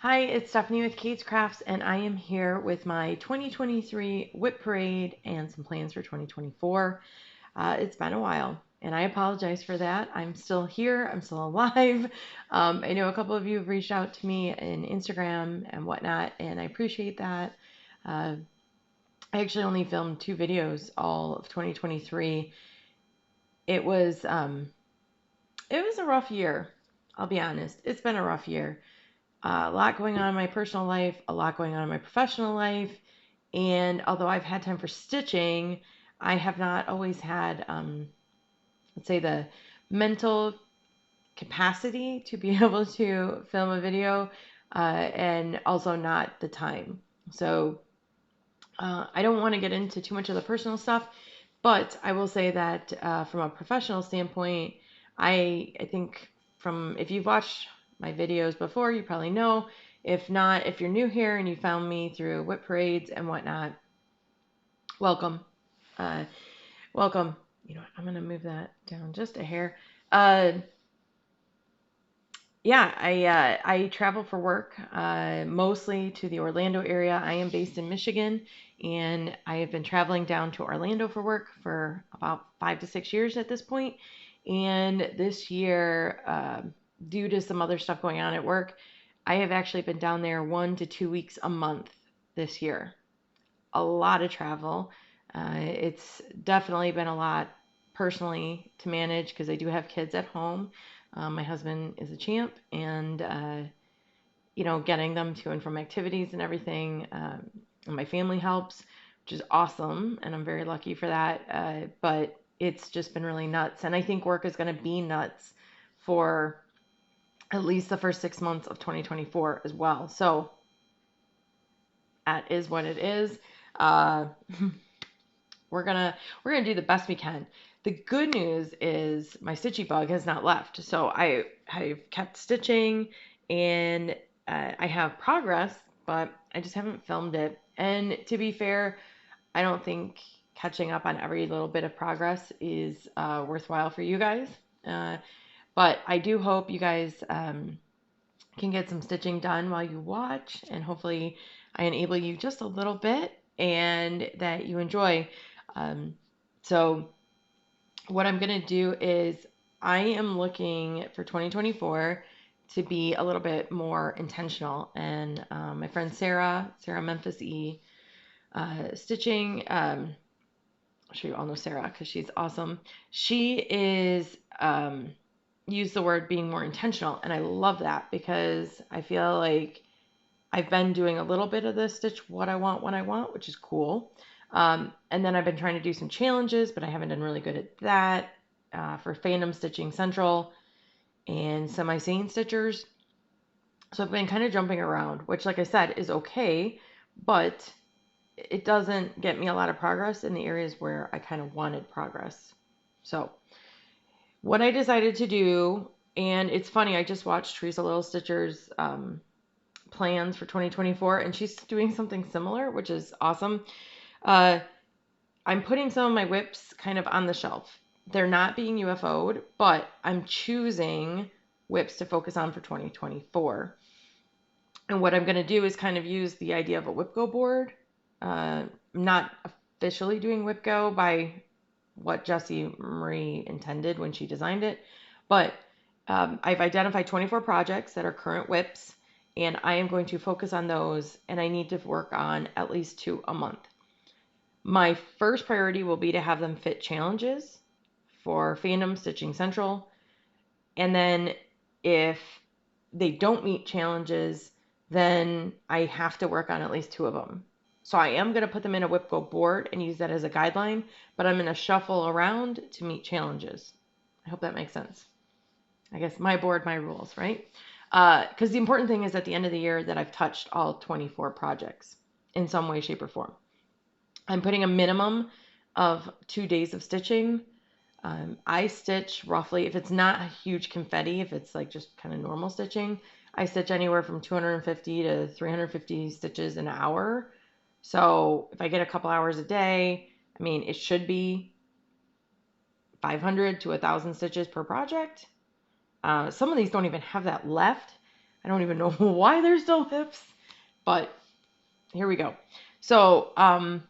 Hi, it's Stephanie with Kate's Crafts, and I am here with my 2023 WIP Parade and some plans for 2024. It's been a while, and I apologize for that. I'm still here, I'm still alive. I know a couple of you have reached out to me in Instagram and whatnot, and I appreciate that. Uh, I actually only filmed 2 videos all of 2023. It was it was a rough year. I'll be honest. It's been a rough year. A lot going on in my personal life, a lot going on in my professional life. And although I've had time for stitching, I have not always had, let's say, the mental capacity to be able to film a video and also not the time. So I don't want to get into too much of the personal stuff, but I will say that from a professional standpoint, I think from if you've watched my videos before, you probably know. If not, if you're new here and you found me through WIP parades and whatnot, welcome. Uh, welcome. You know what? I'm gonna move that down just a hair. Uh, yeah, I travel for work, mostly to the Orlando area. I am based in Michigan, and I have been traveling down to Orlando for work for about 5 to 6 years at this point. And this year, due to some other stuff going on at work, I have actually been down there 1 to 2 weeks a month this year. A lot of travel. It's definitely been a lot personally to manage because I do have kids at home. My husband is a champ, and getting them to and from activities and everything, and my family helps, which is awesome, and I'm very lucky for that. But it's just been really nuts, and I think work is going to be nuts for at least the first 6 months of 2024 as well. So that is what it is. Uh, we're gonna do the best we can. The good news is my stitchy bug has not left, so I've kept stitching, and I have progress, but I just haven't filmed it. And to be fair, I don't think catching up on every little bit of progress is worthwhile for you guys. Uh, but I do hope you guys can get some stitching done while you watch, and hopefully I enable you just a little bit and that you enjoy. Um, so what I'm going to do is I am looking for 2024 to be a little bit more intentional. And my friend Sarah Memphis E, stitching, I'm sure you all know Sarah because she's awesome. She is use the word being more intentional, and I love that because I feel like I've been doing a little bit of the stitch what I want when I want, which is cool. And then I've been trying to do some challenges, but I haven't done really good at that for Fandom Stitching Central and semi-Sane Stitchers. So I've been kind of jumping around, which, like I said, is okay, but it doesn't get me a lot of progress in the areas where I kind of wanted progress. So what I decided to do, and it's funny, I just watched Teresa Little Stitcher's plans for 2024, and she's doing something similar, which is awesome. I'm putting some of my WIPs kind of on the shelf. They're not being UFO'd, but I'm choosing WIPs to focus on for 2024. And what I'm going to do is kind of use the idea of a WIP Go board. Not officially doing WIP Go by what Jessie Marie intended when she designed it, but I've identified 24 projects that are current WIPs, and I am going to focus on those, and I need to work on at least 2 a month. My first priority will be to have them fit challenges for Fandom Stitching Central, and then if they don't meet challenges, then I have to work on at least 2 of them. So I am going to put them in a WIP Go board and use that as a guideline, but I'm going to shuffle around to meet challenges. I hope that makes sense. I guess my board, my rules, right? Because the important thing is at the end of the year that I've touched all 24 projects in some way, shape, or form. I'm putting a minimum of 2 days of stitching. I stitch roughly, if it's not a huge confetti, if it's like just kind of normal stitching, I stitch anywhere from 250 to 350 stitches an hour. So if I get a couple hours a day, I mean, it should be 500 to 1,000 stitches per project. Some of these don't even have that left. I don't even know why there's still WIPs, but here we go. So I'm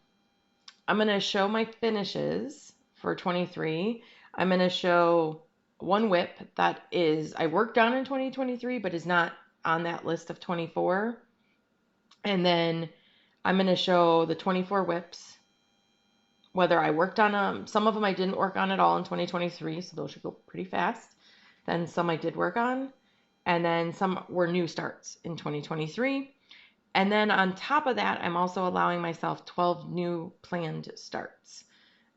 going to show my finishes for 23. I'm going to show one WIP that I worked on in 2023, but is not on that list of 24. And then I'm going to show the 24 WIPs, whether I worked on them. Some of them I didn't work on at all in 2023, so those should go pretty fast. Then some I did work on, and then some were new starts in 2023. And then on top of that, I'm also allowing myself 12 new planned starts.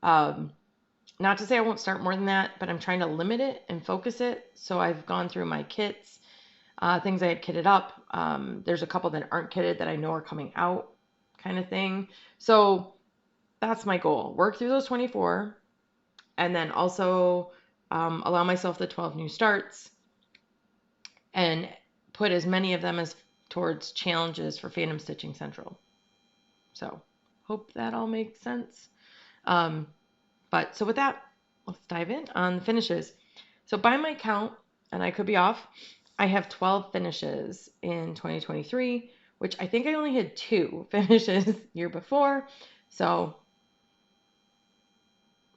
Not to say I won't start more than that, but I'm trying to limit it and focus it. So I've gone through my kits, things I had kitted up. There's a couple that aren't kitted that I know are coming out, kind of thing. So that's my goal. Work through those 24, and then also allow myself the 12 new starts, and put as many of them as towards challenges for Fandom Stitching Central. So hope that all makes sense. But so with that, let's dive in on the finishes. So by my count, and I could be off, I have 12 finishes in 2023, which I think I only had 2 finishes year before. So,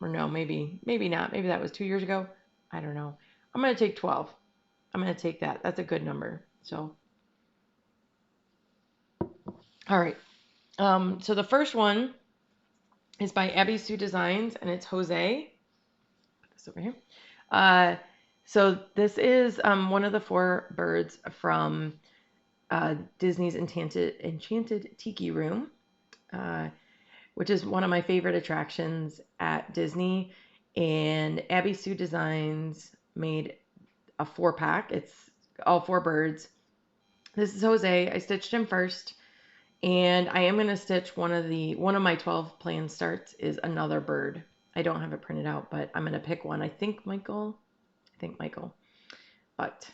or no, maybe not. Maybe that was 2 years ago. I don't know. I'm going to take 12. I'm going to take that. That's a good number. So, all right. So the first one is by AbbieSueDesigns, and it's Jose. Put this over here. So this is one of the 4 birds from Disney's Enchanted Tiki Room, which is one of my favorite attractions at Disney. And AbbieSueDesigns made a 4-pack. It's all 4 birds. This is Jose. I stitched him first. And I am going to stitch one of my 12 planned starts is another bird. I don't have it printed out, but I'm going to pick one. I think Michael. But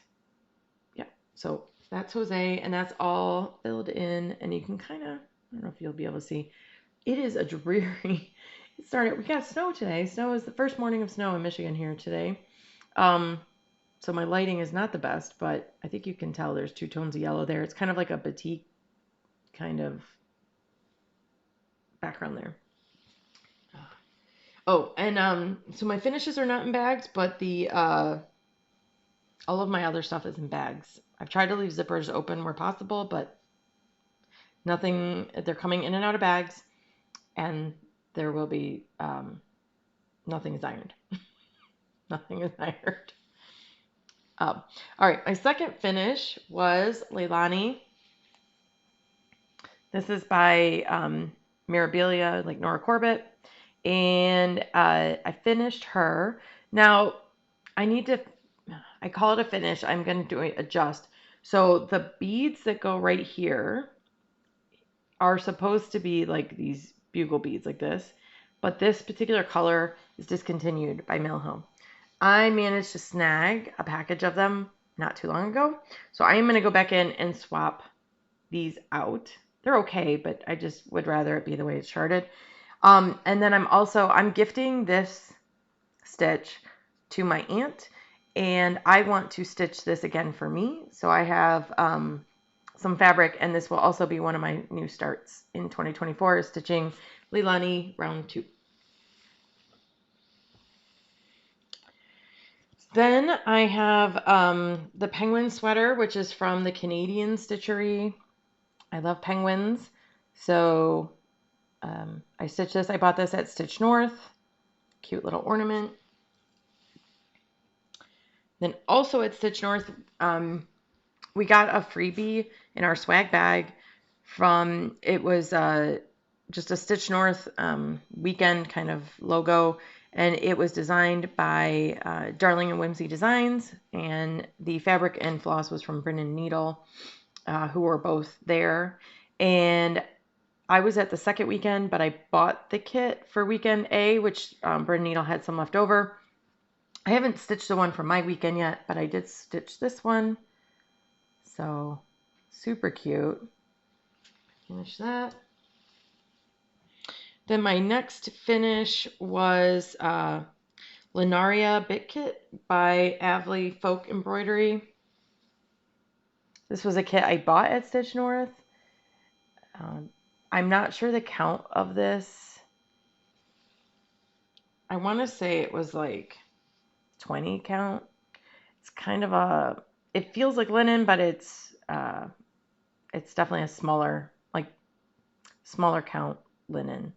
yeah, so that's Jose, and that's all filled in. And you can kind of, I don't know if you'll be able to see. It is a dreary. It started. We got snow today. Snow is the first morning of snow in Michigan here today. So my lighting is not the best, but I think you can tell there's 2 tones of yellow there. It's kind of like a batik kind of background there. Oh, and so my finishes are not in bags, but the all of my other stuff is in bags. I've tried to leave zippers open where possible, but nothing. They're coming in and out of bags, and there will be nothing is ironed. Nothing is ironed. All right, my second finish was Leilani. This is by Mirabilia, like Nora Corbett. And I finished her. Now, I call it a finish. I'm going to do it adjust. So the beads that go right here are supposed to be like these bugle beads like this. But this particular color is discontinued by Mail Home. I managed to snag a package of them not too long ago. So I am going to go back in and swap these out. They're okay, but I just would rather it be the way it's charted. And then I'm gifting this stitch to my aunt, and I want to stitch this again for me. So I have some fabric, and this will also be one of my new starts in 2024, stitching Leilani round 2. Then I have the penguin sweater, which is from the Canadian Stitchery. I love penguins. So I stitched this. I bought this at Stitch North. Cute little ornament. Then also at Stitch North, we got a freebie in our swag bag from, it was just a Stitch North weekend kind of logo. And it was designed by Darling and Whimsy Designs. And the fabric and floss was from Brennan Needle, who were both there. And I was at the second weekend, but I bought the kit for weekend A, which Brennan Needle had some left over. I haven't stitched the one from my weekend yet, but I did stitch this one. So super cute. Finish that. Then my next finish was Linaria Bit Kit by Avlea Folk Embroidery. This was a kit I bought at Stitch North. I'm not sure the count of this. I want to say it was like 20 count. It's kind of a, it feels like linen, but it's definitely a smaller count linen.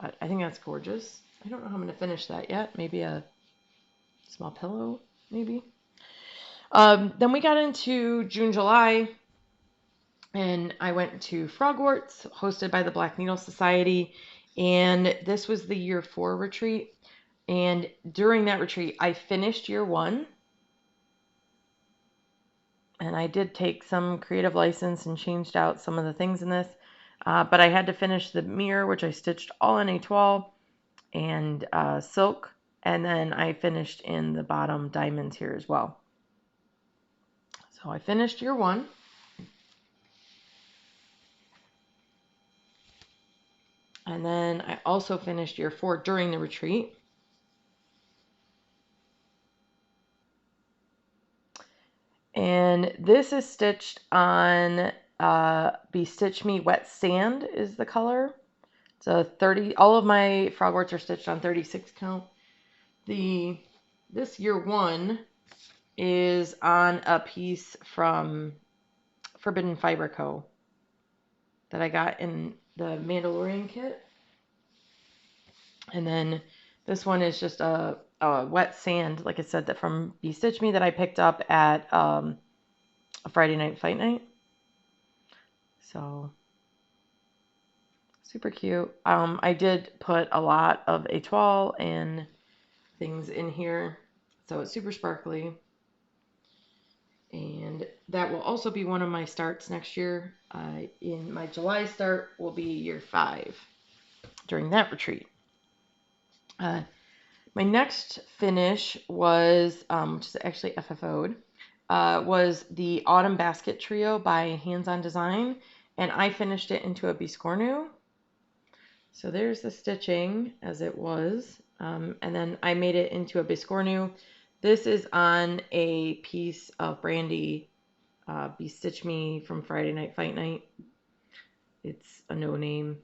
But I think that's gorgeous. I don't know how I'm going to finish that yet. Maybe a small pillow, maybe. Then we got into June, July, and I went to Frogwarts, hosted by the Black Needle Society. And this was the year 4 retreat. And during that retreat, I finished year 1. And I did take some creative license and changed out some of the things in this. But I had to finish the mirror, which I stitched all in étoile and silk. And then I finished in the bottom diamonds here as well. So I finished year 1. And then I also finished year 4 during the retreat. And this is stitched on Bestitch Me Wet Sand is the color. It's a 30, all of my Frogwarts are stitched on 36 count. This year 1 is on a piece from Forbidden Fiber Co. that I got in the Mandalorian kit. And then this one is just a wet sand, like I said, that from Bestitch Me that I picked up at a Friday night fight night. So super cute. I did put a lot of étoile and things in here, so it's super sparkly. And that will also be one of my starts next year. In my July start will be year 5 during that retreat. My next finish was, which is actually FFO'd, was the Autumn Basket Trio by Hands On Design, and I finished it into a Biscornu. So there's the stitching as it was, and then I made it into a Biscornu. This is on a piece of Brandy Bestitch Me from Friday Night Fight Night. It's a no name,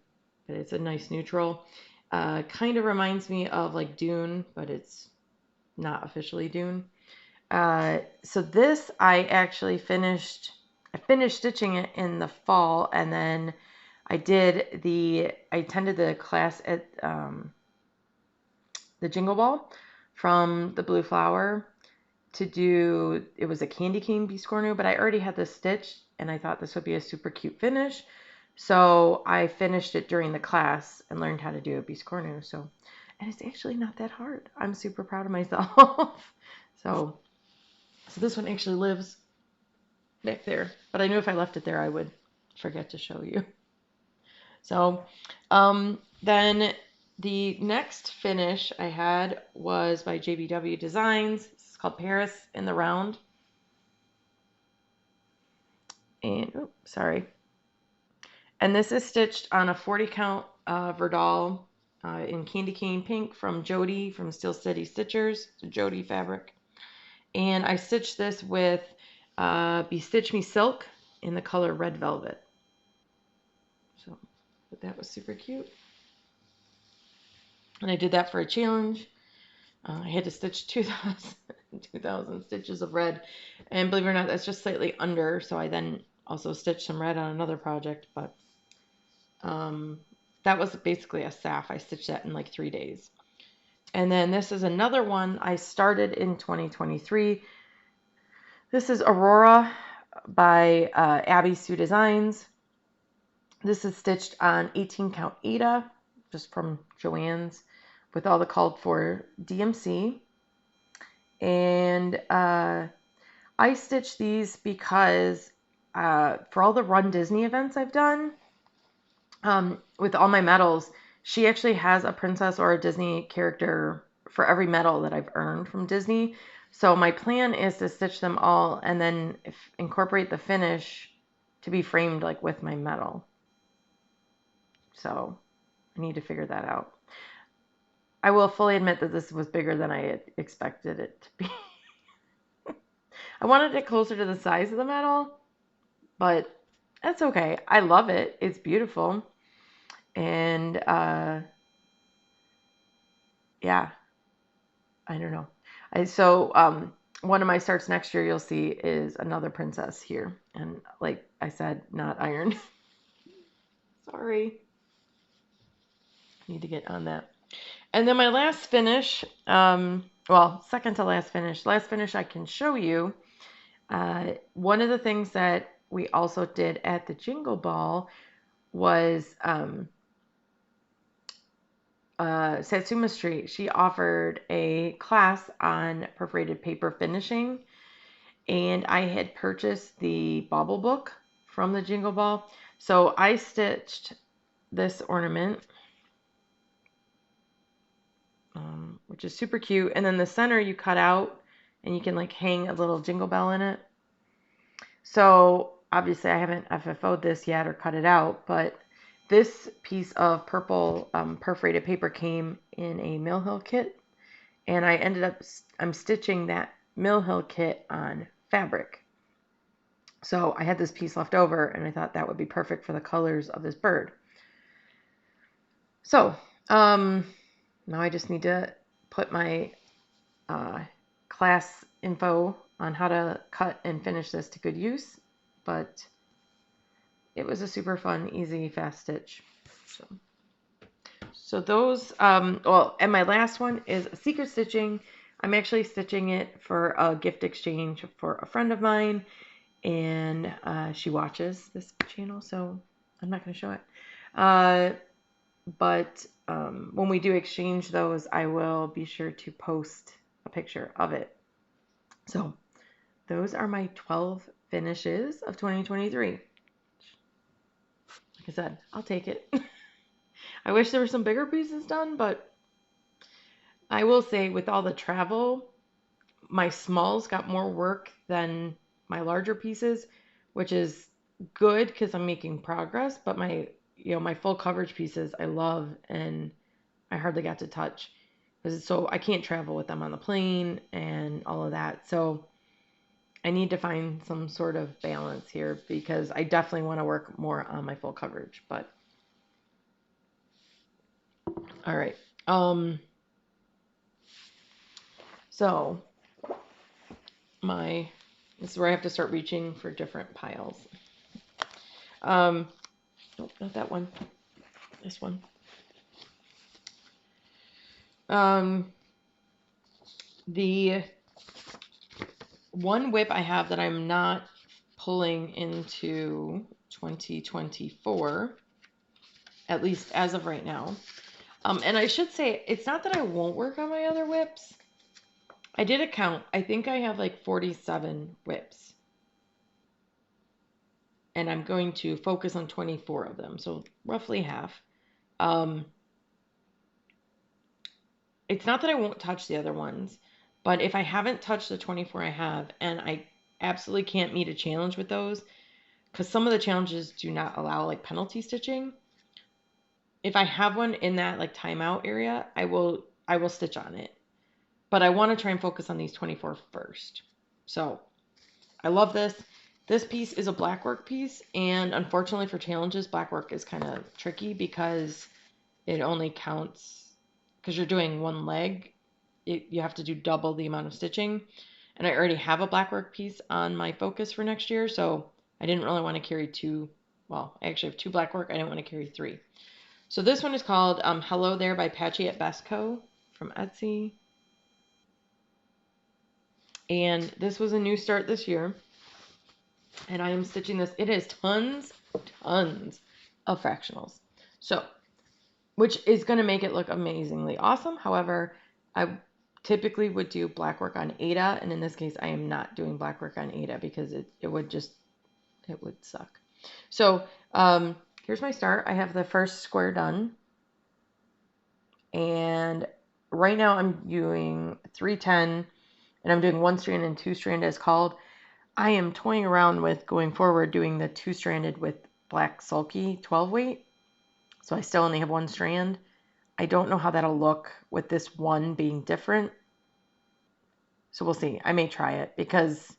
but it's a nice neutral. Kind of reminds me of like Dune, but it's not officially Dune. So this I actually finished stitching it in the fall, and then I attended the class at the Jingle Ball from the Blue Flower to do, it was a candy cane Biscornu, but I already had this stitched and I thought this would be a super cute finish. So I finished it during the class and learned how to do a Biscornu. So, and it's actually not that hard. I'm super proud of myself. So this one actually lives back there, but I knew if I left it there, I would forget to show you. So then the next finish I had was by JBW Designs. It's called Paris in the Round. And, oh, sorry. And this is stitched on a 40 count Verdal in candy cane pink from Jody from Steel City Stitchers. It's a Jody fabric. And I stitched this with Bestitch Me Silk in the color Red Velvet. So, but that was super cute. And I did that for a challenge. I had to stitch 2,000 stitches of red. And believe it or not, that's just slightly under. So I then also stitched some red on another project. But that was basically a SAF. I stitched that in like 3 days. And then this is another one I started in 2023. This is Aurora by AbbieSueDesigns. This is stitched on 18 count Ada, just from Joann's, with all the called for DMC. And I stitched these because for all the Run Disney events I've done, with all my medals, she actually has a princess or a Disney character for every medal that I've earned from Disney. So my plan is to stitch them all and then incorporate the finish to be framed like with my medal. So I need to figure that out. I will fully admit that this was bigger than I had expected it to be. I wanted it closer to the size of the medal, but that's okay. I love it. It's beautiful. And yeah, I don't know. One of my starts next year you'll see is another princess here. And like I said, not ironed. Sorry. Need to get on that. And then my last finish, well, second to last finish I can show you. One of the things that we also did at the Jingle Ball was Satsuma Street. She offered a class on perforated paper finishing, and I had purchased the Bauble book from the Jingle Ball. So I stitched this ornament, which is super cute. And then the center you cut out, and you can like hang a little jingle bell in it. So obviously I haven't FFO'd this yet or cut it out, but this piece of purple perforated paper came in a Mill Hill kit, and I ended up, I'm stitching that Mill Hill kit on fabric. So I had this piece left over, and I thought that would be perfect for the colors of this bird. So now I just need to put my class info on how to cut and finish this to good use, but it was a super fun, easy, fast stitch. So those, well, and my last one is secret stitching. I'm actually stitching it for a gift exchange for a friend of mine, and she watches this channel, so I'm not going to show it. But when we do exchange those, I will be sure to post a picture of it. So those are my 12 finishes of 2023. Like I said, I'll take it. I wish there were some bigger pieces done, but I will say with all the travel, my smalls got more work than my larger pieces, which is good because I'm making progress, but my full coverage pieces I love, and I hardly got to touch because so I can't travel with them on the plane and all of that. So I need to find some sort of balance here because I definitely want to work more on my full coverage. But all right. So this is where I have to start reaching for different piles. Nope, not that one. This one. The one WIP I have that I'm not pulling into 2024, at least as of right now. And I should say, it's not that I won't work on my other WIPs. I did a count. I think I have like 47 WIPs. And I'm going to focus on 24 of them, so roughly half. It's not that I won't touch the other ones, but if I haven't touched the 24 I have, and I absolutely can't meet a challenge with those, because some of the challenges do not allow like penalty stitching. If I have one in that like timeout area, I will stitch on it. But I want to try and focus on these 24 first. So I love this. This piece is a black work piece, and unfortunately for challenges, black work is kind of tricky because it only counts, because you're doing one leg, you have to do double the amount of stitching. And I already have a black work piece on my focus for next year, so I didn't really want to carry two. Well, I actually have two black work. I didn't want to carry three. So this one is called Hello There by Patchy at Best Co. from Etsy. And this was a new start this year. And I am stitching this. It is tons of fractionals. So, which is going to make it look amazingly awesome. However, I typically would do black work on Ada. And in this case, I am not doing black work on Ada because it would suck. So, here's my start. I have the first square done. And right now I'm doing 310. And I'm doing one strand and two strand as called. I am toying around with going forward doing the two stranded with black sulky 12 weight. So I still only have one strand. I don't know how that'll look with this one being different. So we'll see. I may try it because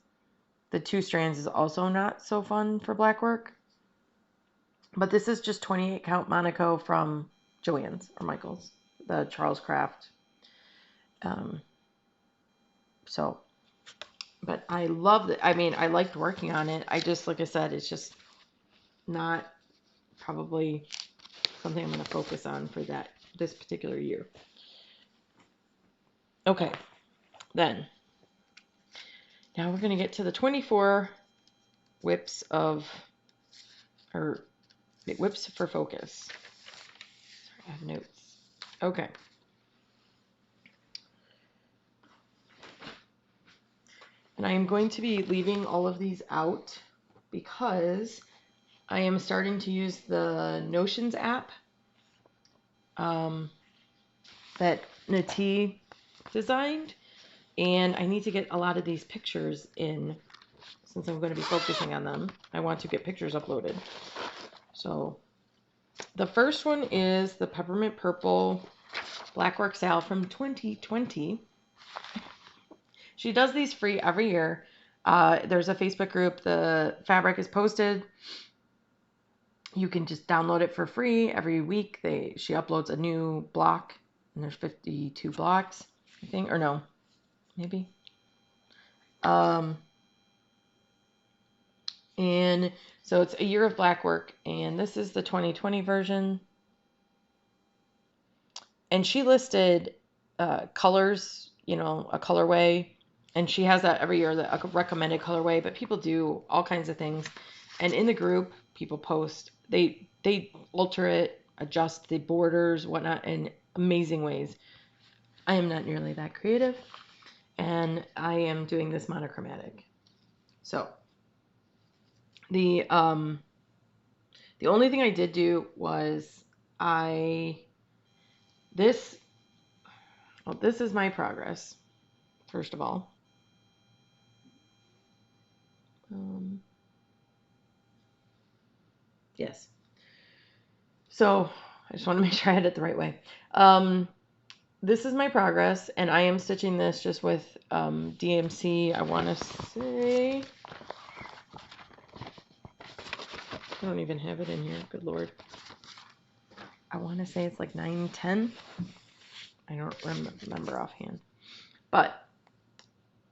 the 2 strands is also not so fun for black work. But this is just 28 count Monaco from Joann's or Michael's, the Charles Craft. But I loved it. I mean, I liked working on it. I just, like I said, it's just not probably something I'm going to focus on for this particular year. Okay, then. Now we're going to get to the 24 WIPs WIPs for focus. Sorry, I have notes. Okay. And I am going to be leaving all of these out because I am starting to use the Notions app that Nati designed. And I need to get a lot of these pictures in since I'm going to be focusing on them. I want to get pictures uploaded. So the first one is the Peppermint Purple Blackwork Sal from 2020. She does these free every year. There's a Facebook group. The fabric is posted. You can just download it for free. Every week she uploads a new block. And there's 52 blocks, I think. Or no, maybe. And so it's a year of black work. And this is the 2020 version. And she listed colors, a colorway. And she has that every year, a recommended colorway. But people do all kinds of things. And in the group, people post. They alter it, adjust the borders, whatnot, in amazing ways. I am not nearly that creative. And I am doing this monochromatic. So the only thing I did do was this is my progress, first of all. Yes. So I just want to make sure I had it the right way. This is my progress, and I am stitching this just with DMC. I want to say, I don't even have it in here. Good Lord. I want to say it's like 910. I don't remember offhand. But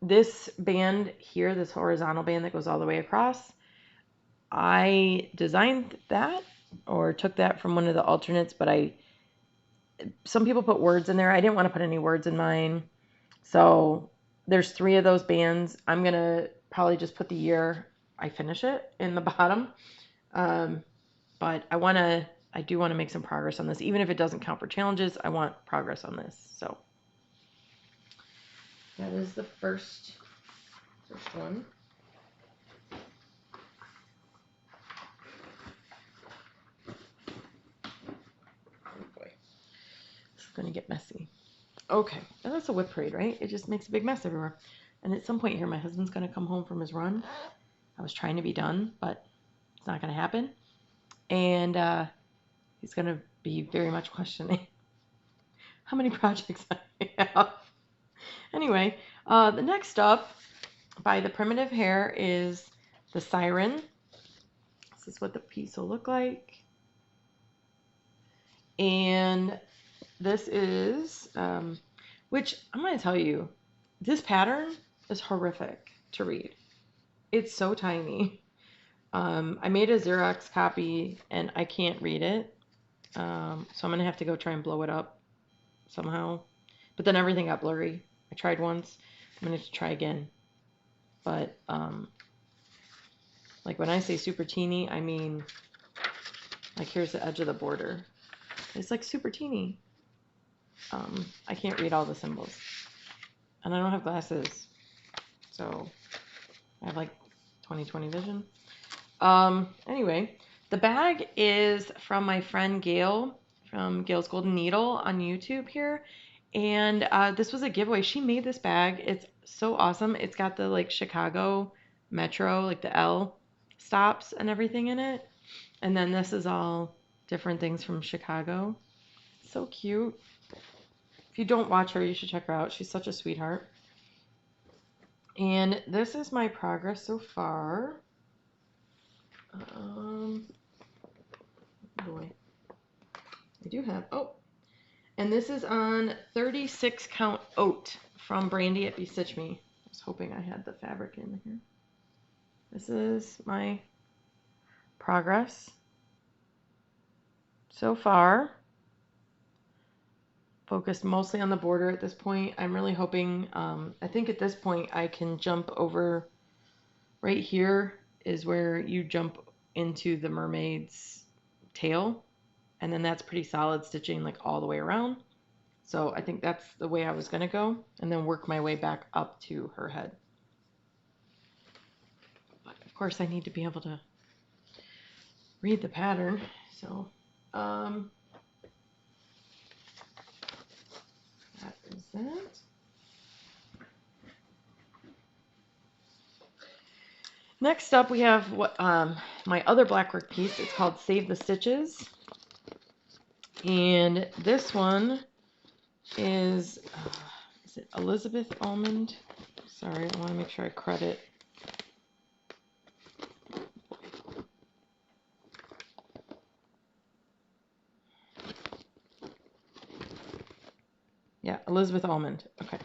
this band here, this horizontal band that goes all the way across, I designed that or took that from one of the alternates, but some people put words in there. I didn't want to put any words in mine. So there's 3 of those bands. I'm going to probably just put the year I finish it in the bottom. But I do want to make some progress on this. Even if it doesn't count for challenges, I want progress on this. So that is the first one. Oh boy. This is going to get messy. Okay. And that's a WIP Parade, right? It just makes a big mess everywhere. And at some point here, my husband's going to come home from his run. I was trying to be done, but it's not going to happen. And he's going to be very much questioning how many projects I have. Anyway, the next up by the Primitive Hair is the Siren. This is what the piece will look like. And this is, which I'm going to tell you, this pattern is horrific to read. It's so tiny. I made a Xerox copy and I can't read it. So I'm going to have to go try and blow it up somehow. But then everything got blurry. I tried once. I'm going to have to try again. But, like when I say super teeny, I mean, like here's the edge of the border. It's like super teeny. I can't read all the symbols. And I don't have glasses. So I have like 20/20 vision. Anyway, the bag is from my friend Gail from Gail's Golden Needle on YouTube here. And this was a giveaway. She made this bag. It's so awesome. It's got the like Chicago Metro, like the L stops and everything in it. And then this is all different things from Chicago. So cute. If you don't watch her, you should check her out. She's such a sweetheart. And this is my progress so far. Boy, I do have, oh, and this is on 36 count oat from Brandy at Bestitch Me. I was hoping I had the fabric in here. This is my progress so far. Focused mostly on the border at this point. I'm really hoping, I think at this point I can jump over, right here is where you jump into the mermaid's tail. And then that's pretty solid stitching like all the way around. So I think that's the way I was going to go, and then work my way back up to her head. But of course I need to be able to read the pattern. So that is that. Next up we have what my other blackwork piece. It's called Save the Stitches. And this one is it Elizabeth Almond? Sorry, I want to make sure I credit. Yeah, Elizabeth Almond. Okay.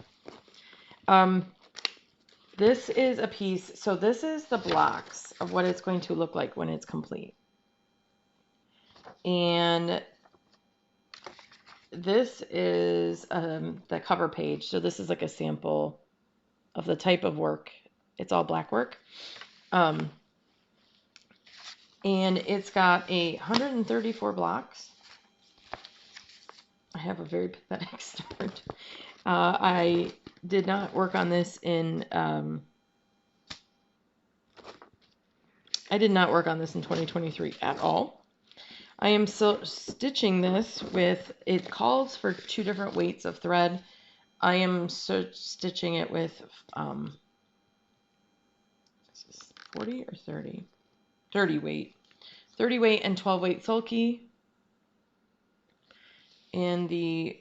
This is a piece. So this is the blocks of what it's going to look like when it's complete. And this is the cover page. So this is like a sample of the type of work. It's all black work. And it's got 134 blocks. I have a very pathetic start. I did not work on this in 2023 at all. I am still stitching this with, it calls for 2 different weights of thread. I am stitching it with 40 or 30? 30 weight. 30 weight and 12 weight sulky. And the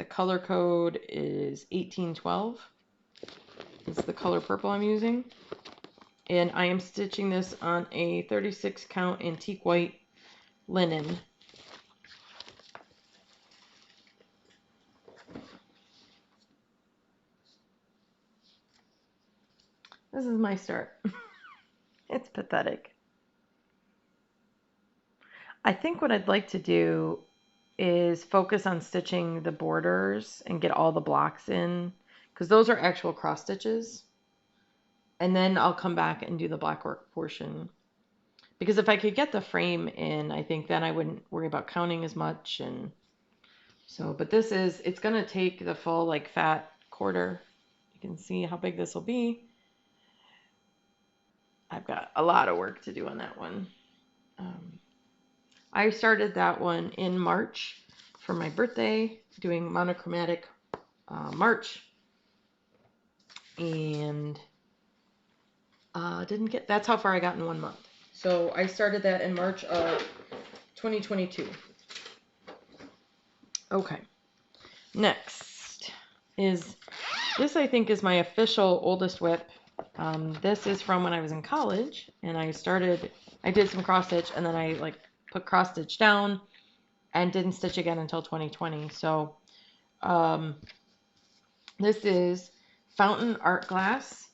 color code is 1812. It's the color purple I'm using. And I am stitching this on a 36 count antique white linen. This is my start. It's pathetic. I think what I'd like to do is focus on stitching the borders and get all the blocks in, because those are actual cross stitches. And then I'll come back and do the blackwork portion. Because if I could get the frame in, I think then I wouldn't worry about counting as much. And so, but this is, it's going to take the full like fat quarter. You can see how big this will be. I've got a lot of work to do on that one. I started that one in March for my birthday, doing monochromatic March. And didn't get, that's how far I got in 1 month. So I started that in March of 2022. Okay. Next is, this I think is my official oldest WIP. This is from when I was in college, and I did some cross stitch, and then I like put cross stitch down and didn't stitch again until 2020. So this is Fountain Art Glass,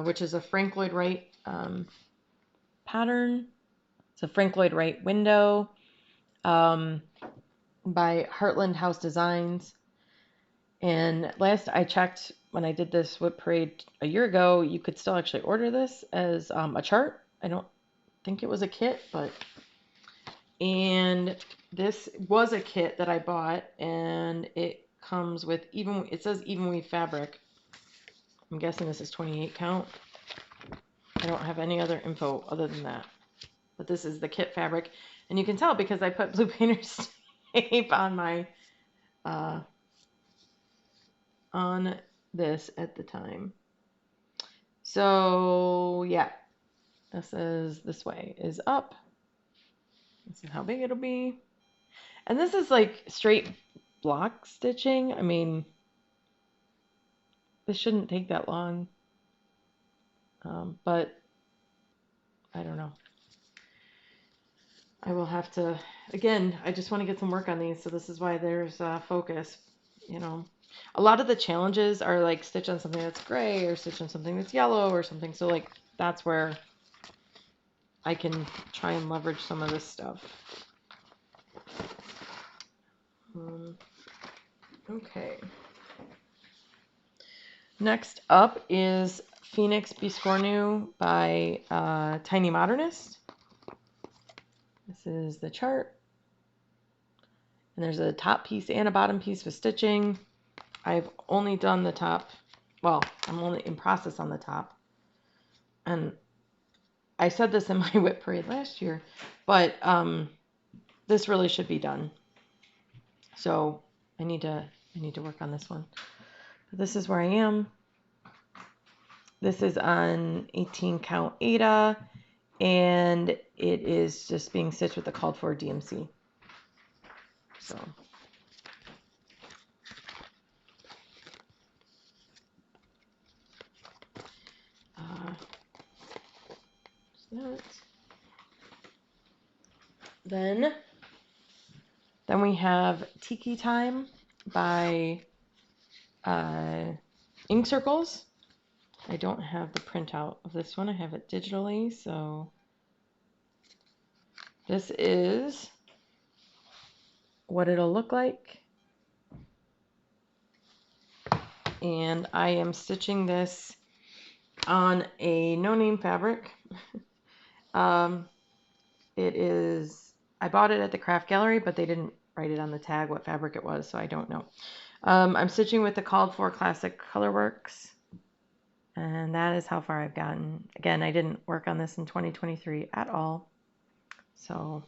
which is a Frank Lloyd Wright pattern. It's a Frank Lloyd Wright window by Heartland House Designs. And last I checked, when I did this WIP Parade a year ago, you could still actually order this as a chart. I don't think it was a kit, but, and this was a kit that I bought, and it comes with it says even weave fabric. I'm guessing this is 28 count. I don't have any other info other than that, but this is the kit fabric, and you can tell because I put blue painter's tape on my on this at the time. So yeah, this is, this way is up. This is how big it'll be. And this is like straight block stitching. I mean, this shouldn't take that long. But I don't know. I will have to, again, I just want to get some work on these. So this is why there's focus, you know. A lot of the challenges are like stitch on something that's gray or stitch on something that's yellow or something. So like that's where I can try and leverage some of this stuff. Okay. Next up is Phoenix Biscornu by Tiny Modernist. This is the chart. And there's a top piece and a bottom piece with stitching. I've only done the top. Well, I'm only in process on the top. And I said this in my WIP Parade last year, but this really should be done. So I need to work on this one. But this is where I am. This is on 18 count Ada, and it is just being stitched with the called for DMC. So that. Then we have Tiki Time by Ink Circles. I don't have the printout of this one. I have it digitally, so this is what it'll look like. And I am stitching this on a no-name fabric. It is, I bought it at the craft gallery, but they didn't write it on the tag what fabric it was, so I don't know. I'm stitching with the called for Classic Colorworks, and that is how far I've gotten. Again, I didn't work on this in 2023 at all, so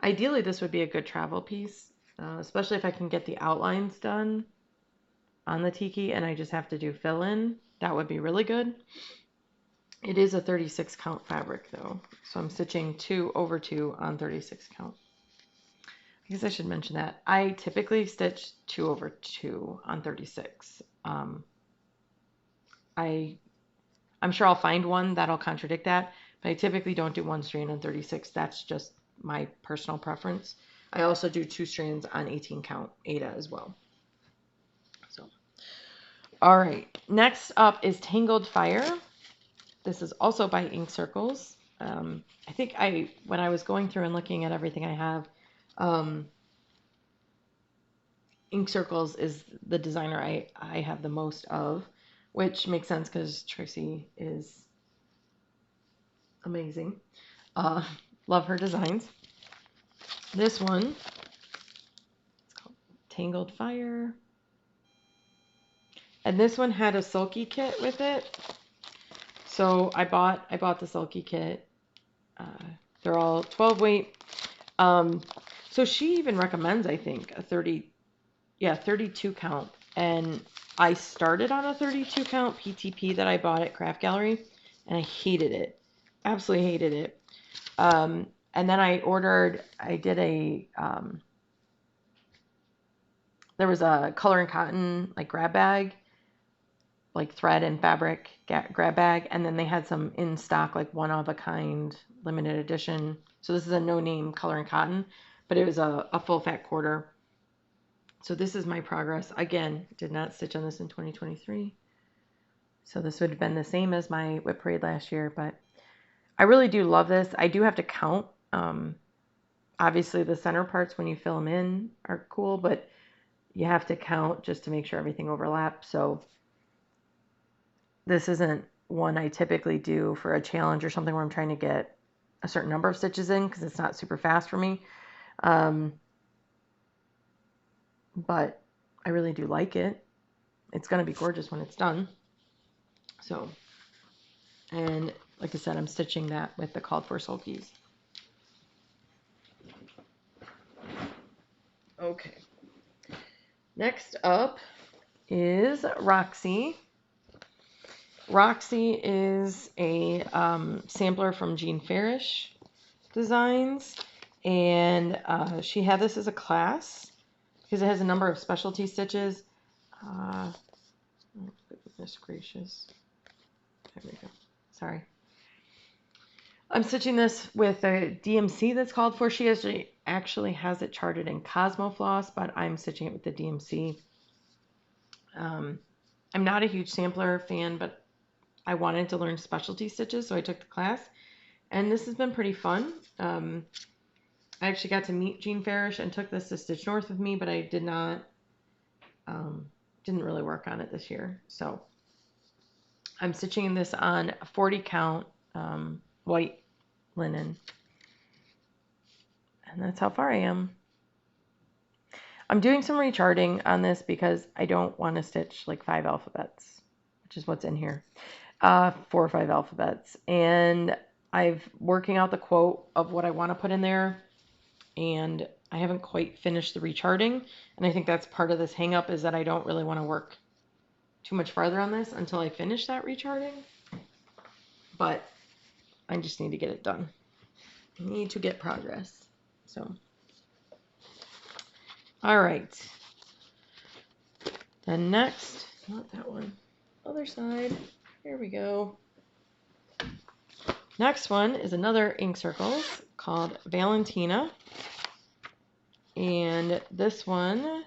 ideally this would be a good travel piece, especially if I can get the outlines done on the Tiki and I just have to do fill in. That would be really good. It is a 36 count fabric though, so I'm stitching 2 over 2 on 36 count. I guess I should mention that I typically stitch 2 over 2 on 36. I'm sure I'll find one that'll contradict that, but I typically don't do 1 strand on 36. That's just my personal preference. I also do 2 strands on 18 count Ada as well. So, all right, next up is Tangled Fire. This is also by Ink Circles. I think when I was going through and looking at everything I have, Ink Circles is the designer I have the most of, which makes sense because Tracy is amazing. Love her designs. This one, it's called Tangled Fire. And this one had a sulky kit with it. So I bought the sulky kit. They're all 12 weight. So she even recommends, I think, a 32 count. And I started on a 32 count PTP that I bought at Craft Gallery, and I hated it. Absolutely hated it. And then I did a, there was a color and cotton, like grab bag, like thread and fabric grab bag. And then they had some in stock, like one of a kind limited edition. So this is a no name color and cotton, but it was a full fat quarter. So this is my progress. Again, did not stitch on this in 2023. So this would have been the same as my WIP Parade last year, but I really do love this. I do have to count. Obviously the center parts when you fill them in are cool, but you have to count just to make sure everything overlaps. So this isn't one I typically do for a challenge or something where I'm trying to get a certain number of stitches in because it's not super fast for me. But I really do like it. It's going to be gorgeous when it's done. So, and like I said, I'm stitching that with the called for sulkies. Okay. Next up is Roxy. Roxy is a sampler from Jean Farish Designs, and she had this as a class because it has a number of specialty stitches. Goodness gracious. There we go. Sorry. I'm stitching this with a DMC that's called for. She actually has it charted in Cosmo Floss, but I'm stitching it with the DMC. I'm not a huge sampler fan, but I wanted to learn specialty stitches, so I took the class. And this has been pretty fun. I actually got to meet Jean Farish and took this to Stitch North with me, but I did not, didn't really work on it this year. So I'm stitching this on a 40 count white linen. And that's how far I am. I'm doing some recharting on this because I don't want to stitch like 5 alphabets, which is what's in here. 4 or 5 alphabets. And I've working out the quote of what I want to put in there, and I haven't quite finished the recharting. And I think that's part of this hang up, is that I don't really want to work too much farther on this until I finish that recharting. But I just need to get it done. I need to get progress. So, all right. Then next, not that one, other side. Here we go. Next one is another ink circles called Valentina. And this one,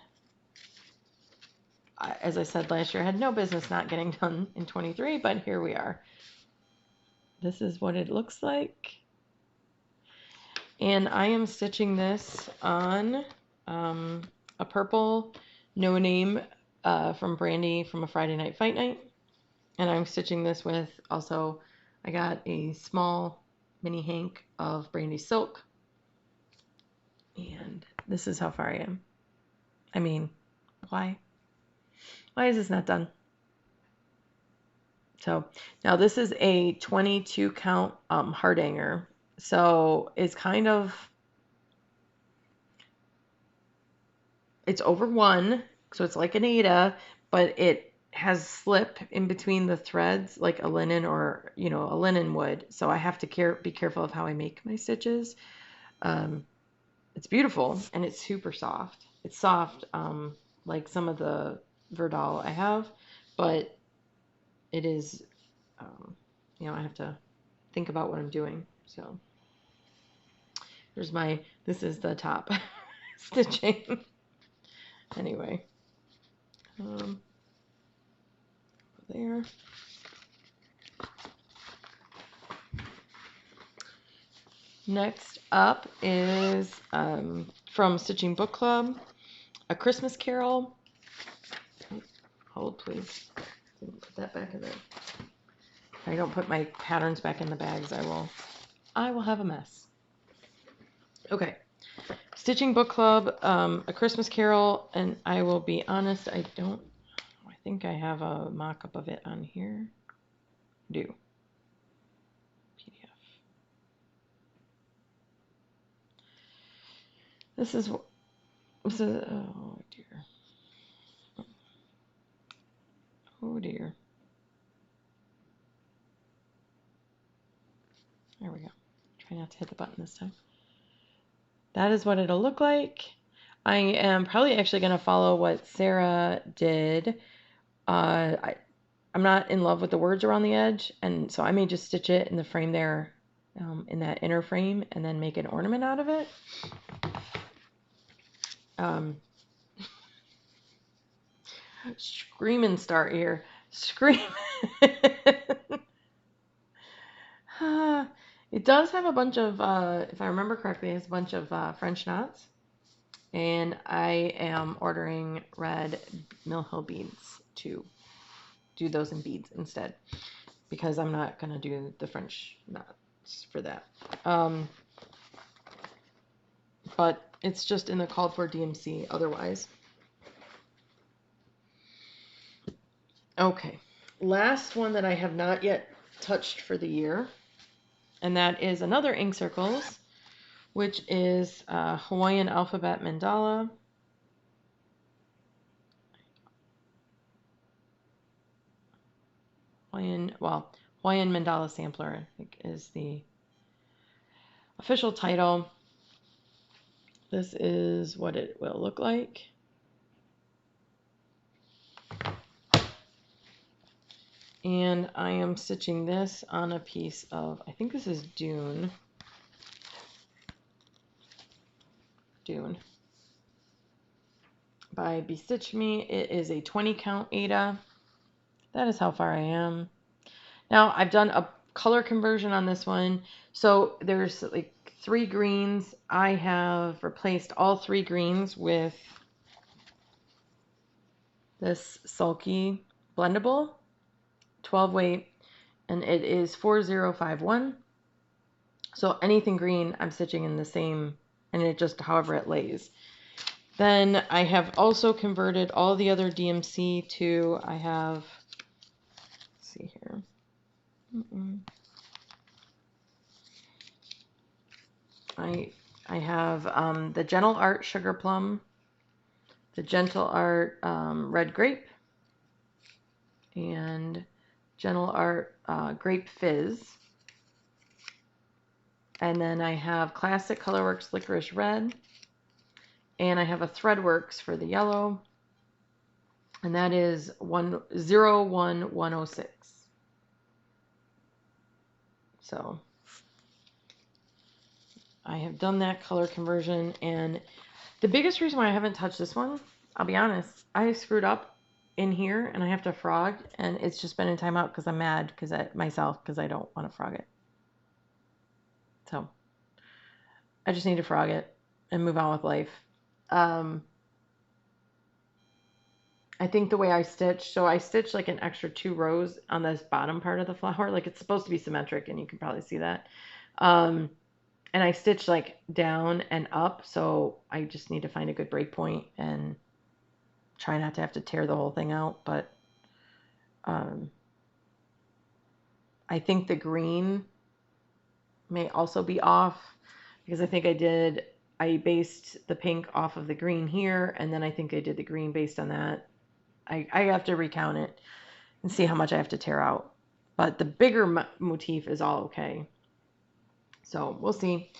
as I said last year, I had no business not getting done in 23, but here we are. This is what it looks like. And I am stitching this on a purple no name from Brandy from a Friday Night Fight Night. And I'm stitching this with also, I got a small mini hank of Brandy Silk. And this is how far I am. I mean, why? Why is this not done? So now this is a 22 count hardanger. So it's kind of, it's over 1, so it's like an Ada, but it has slip in between the threads like a linen, or a linen would. So I have to be careful of how I make my stitches. It's beautiful, and it's super soft. It's soft like some of the Verdal I have, but it is, I have to think about what I'm doing. So this is the top stitching. Anyway, there. Next up is from Stitching Book Club, A Christmas Carol. Hold, please. Put that back in there. If I don't put my patterns back in the bags, I will have a mess. Okay. Stitching Book Club, A Christmas Carol, and I will be honest, I think I have a mock-up of it on here. I do. PDF. This is, oh dear. Oh dear. There we go. Try not to hit the button this time. That is what it'll look like. I am probably actually going to follow what Sarah did. I'm not in love with the words around the edge, and so I may just stitch it in the frame there, in that inner frame, and then make an ornament out of it. Screaming start here. Screaming. It does have a bunch of, if I remember correctly, it has a bunch of French knots. And I am ordering red Mill Hill beads to do those in beads instead, because I'm not going to do the French knots for that. But it's just in the called for DMC otherwise. Okay, last one that I have not yet touched for the year, and that is another ink circles, which is Hawaiian alphabet mandala. Hawaiian mandala sampler, I think, is the official title. This is what it will look like. And I am stitching this on a piece of, I think this is Dune by Bestitch Me. It is a 20 count Ada. That is how far I am. Now I've done a color conversion on this one. So there's like 3 greens. I have replaced all 3 greens with this Sulky blendable 12 weight, and it is 4051. So anything green I'm stitching in the same, and it just however it lays. Then I have also converted all the other DMC to, I have, let's see here. I have the Gentle Art Sugar Plum, the Gentle Art Red Grape, and Gentle Art Grape Fizz. And then I have Classic Colorworks Licorice Red. And I have a Threadworks for the yellow. And that is 01106. So I have done that color conversion. And the biggest reason why I haven't touched this one, I'll be honest, I screwed up in here and I have to frog. And it's just been in timeout because I'm mad myself because I don't want to frog it. So I just need to frog it and move on with life. I think the way I stitch, so I stitched like an extra 2 rows on this bottom part of the flower. Like it's supposed to be symmetric and you can probably see that. And I stitched like down and up. So I just need to find a good break point and try not to have to tear the whole thing out. But I think the green may also be off because I think I based the pink off of the green here. And then I think I did the green based on that. I have to recount it and see how much I have to tear out. But the bigger motif is all okay. So we'll see.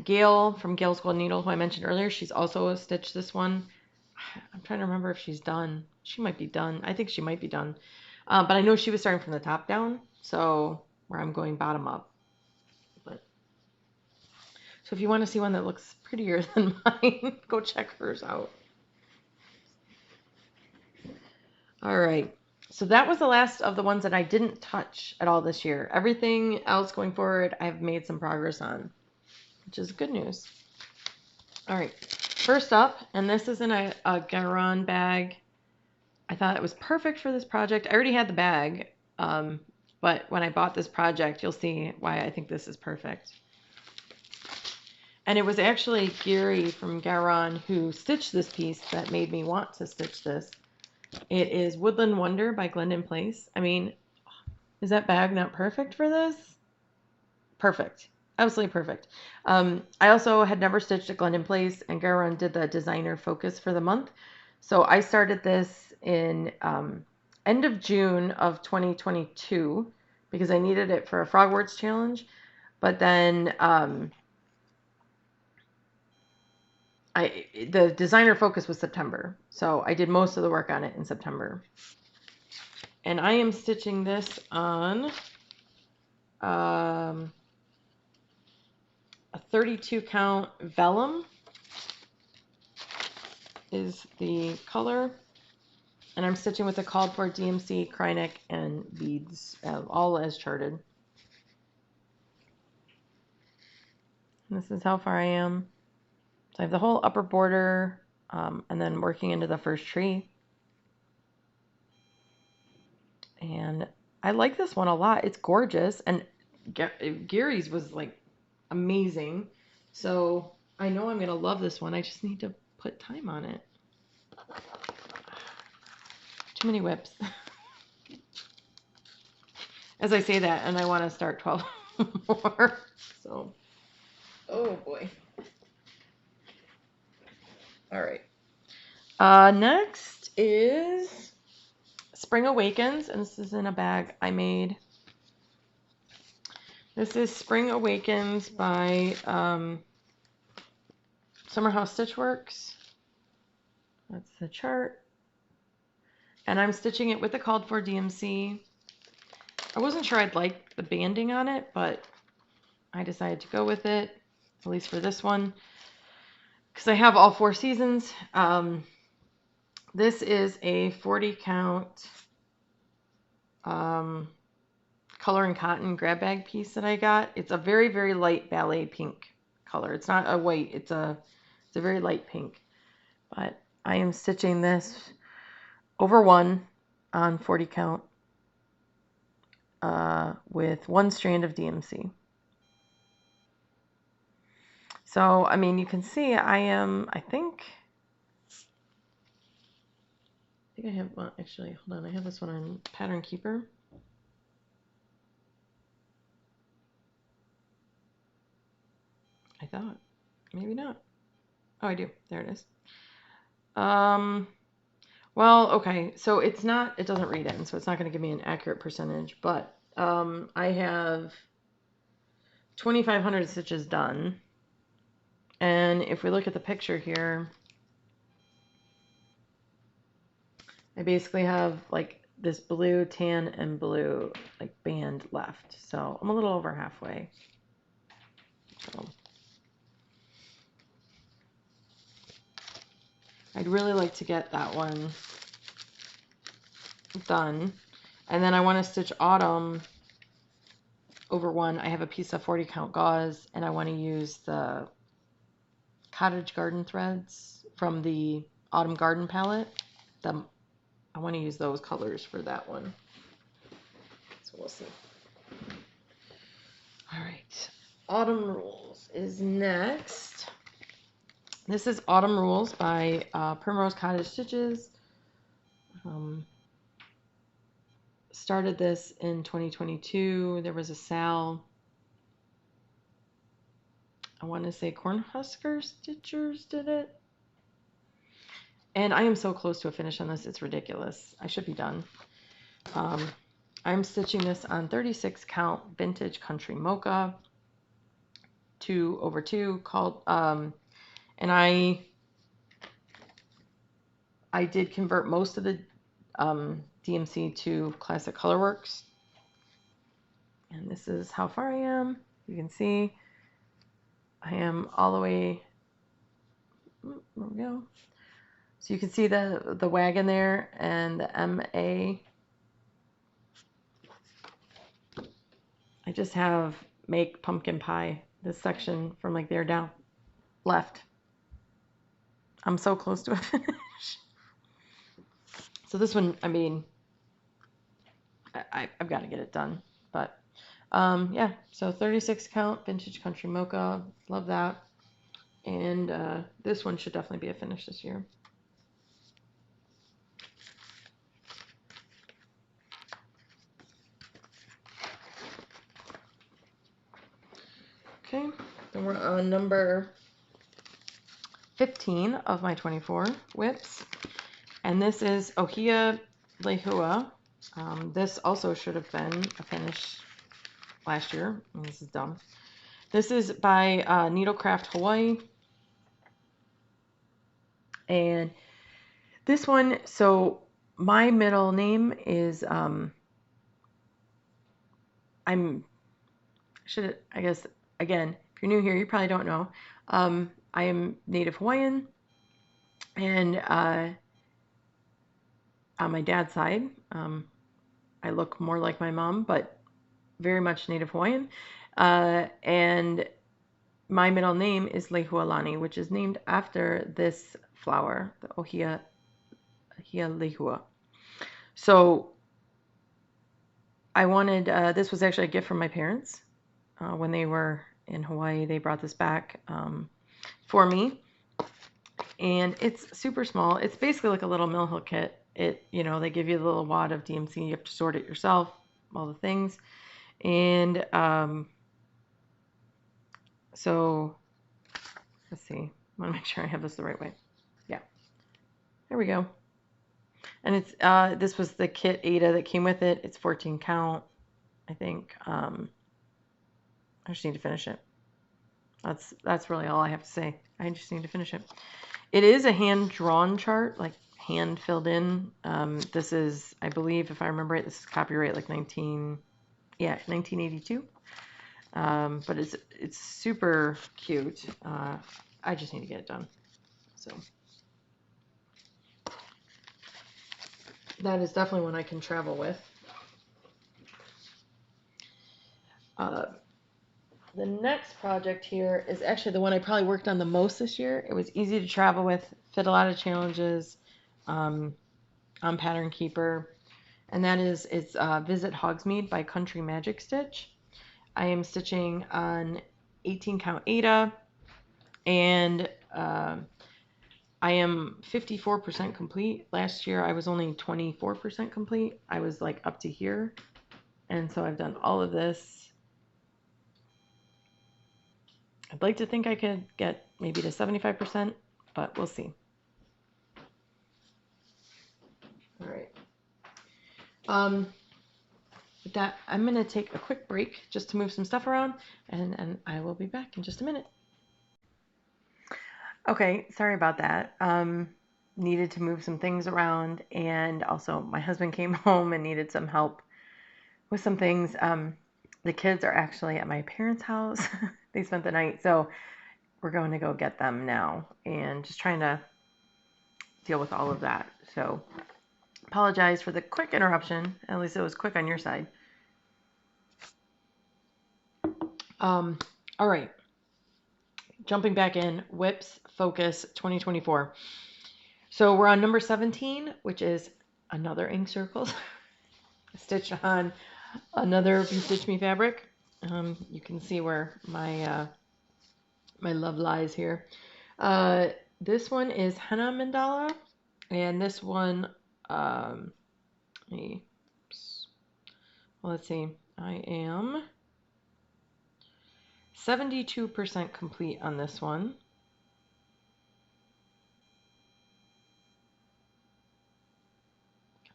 Gail from Gail's Gold Needle, who I mentioned earlier, she's also stitched this one. I'm trying to remember if she's done. She might be done. I think she might be done. But I know she was starting from the top down, so where I'm going bottom up. So if you want to see one that looks prettier than mine, go check hers out. All right. So that was the last of the ones that I didn't touch at all this year. Everything else going forward, I've made some progress on, which is good news. All right. First up, and this is in a Garon bag. I thought it was perfect for this project. I already had the bag, but when I bought this project, you'll see why I think this is perfect. And it was actually Gary from Garon who stitched this piece that made me want to stitch this. It is Woodland Wonder by Glendon Place. I mean, is that bag not perfect for this? Perfect. Absolutely perfect. I also had never stitched at Glendon Place, and Garon did the designer focus for the month. So I started this in end of June of 2022 because I needed it for a Frogwarts challenge. But then the designer focus was September. So I did most of the work on it in September. And I am stitching this on a 32 count vellum is the color. And I'm stitching with the called for DMC, Kryneck, and beads, all as charted. And this is how far I am. So I have the whole upper border and then working into the first tree. And I like this one a lot. It's gorgeous. And Gary's was like amazing. So I know I'm going to love this one. I just need to put time on it. Too many whips. As I say that, and I want to start 12 more. So, oh boy. All right. Next is Spring Awakens, and this is in a bag I made. This is Spring Awakens by Summerhouse Stitchworks. That's the chart. And I'm stitching it with the called for DMC. I wasn't sure I'd like the banding on it, but I decided to go with it, at least for this one, because I have all 4 seasons. This is a 40 count color and cotton grab bag piece that I got. It's a very, very light ballet pink color. It's not a white, it's a very light pink. But I am stitching this over 1 on 40 count with 1 strand of DMC. So, I mean, you can see I think I have, well, actually, hold on, I have this one on Pattern Keeper. I thought, maybe not. Oh, I do, there it is. Well, okay, so it doesn't read in, so it's not going to give me an accurate percentage, but I have 2,500 stitches done. And if we look at the picture here, I basically have like this blue, tan, and blue like band left. So I'm a little over halfway. So I'd really like to get that one done. And then I want to stitch autumn over 1. I have a piece of 40 count gauze, and I want to use the cottage garden threads from the autumn garden palette. I want to use those colors for that one. So we'll see. All right, Autumn Rules is next. This is Autumn Rules by Primrose Cottage Stitches. Started this in 2022. There was a sale. I want to say Cornhusker Stitchers did it. And I am so close to a finish on this, it's ridiculous. I should be done. I'm stitching this on 36 count vintage country mocha 2/2 called, and I did convert most of the DMC to Classic Colorworks. And this is how far I am. You can see I am all the way, there we go. So you can see the wagon there and the MA. I just have make pumpkin pie, this section from like there down left. I'm so close to a finish. So this one, I mean, I've got to get it done. But yeah, so 36 count vintage country mocha, love that. And this one should definitely be a finish this year. Okay, then we're on number 15 of my 24 WIPs. And this is Ohia Lau. This also should have been a finish last year. This is dumb. This is by Needlecraft Hawaii. And this one, so my middle name is, I guess, again, if you're new here, you probably don't know. I am Native Hawaiian, and on my dad's side, I look more like my mom, but very much Native Hawaiian. And my middle name is Leilani, which is named after this flower, the Ohia Lau. So I wanted, this was actually a gift from my parents. When they were in Hawaii, they brought this back for me. And it's super small. It's basically like a little Mill Hill kit. They give you a little wad of DMC. You have to sort it yourself, all the things. And so let's see. I want to make sure I have this the right way. Yeah. There we go. And it's this was the kit Ada that came with it. It's 14 count, I think. I just need to finish it. That's really all I have to say. I just need to finish it. It is a hand-drawn chart, like hand filled in. This is, I believe, if I remember right, this is copyright like 19, Yeah, 1982. But it's super cute. I just need to get it done. So that is definitely one I can travel with. The next project here is actually the one I probably worked on the most this year. It was easy to travel with, fit a lot of challenges on Pattern Keeper, and that is Visit Hogsmeade by Country Magic Stitch. I am stitching on 18 count Ada, and I am 54% complete. Last year I was only 24% complete. I was like up to here, and so I've done all of this. I'd like to think I could get maybe to 75%, but we'll see. All right. With that, I'm going to take a quick break just to move some stuff around, and I will be back in just a minute. Okay, sorry about that. Needed to move some things around, and also my husband came home and needed some help with some things. The kids are actually at my parents' house. They spent the night, so we're going to go get them now, and just trying to deal with all of that. So apologize for the quick interruption. At least it was quick on your side. All right. Jumping back in, WIP's Focus 2024. So we're on number 17, which is another ink circles stitched on another Stitch Me fabric. You can see where my my love lies here. This one is henna mandala, and this one, let's see, I am 72% complete on this one.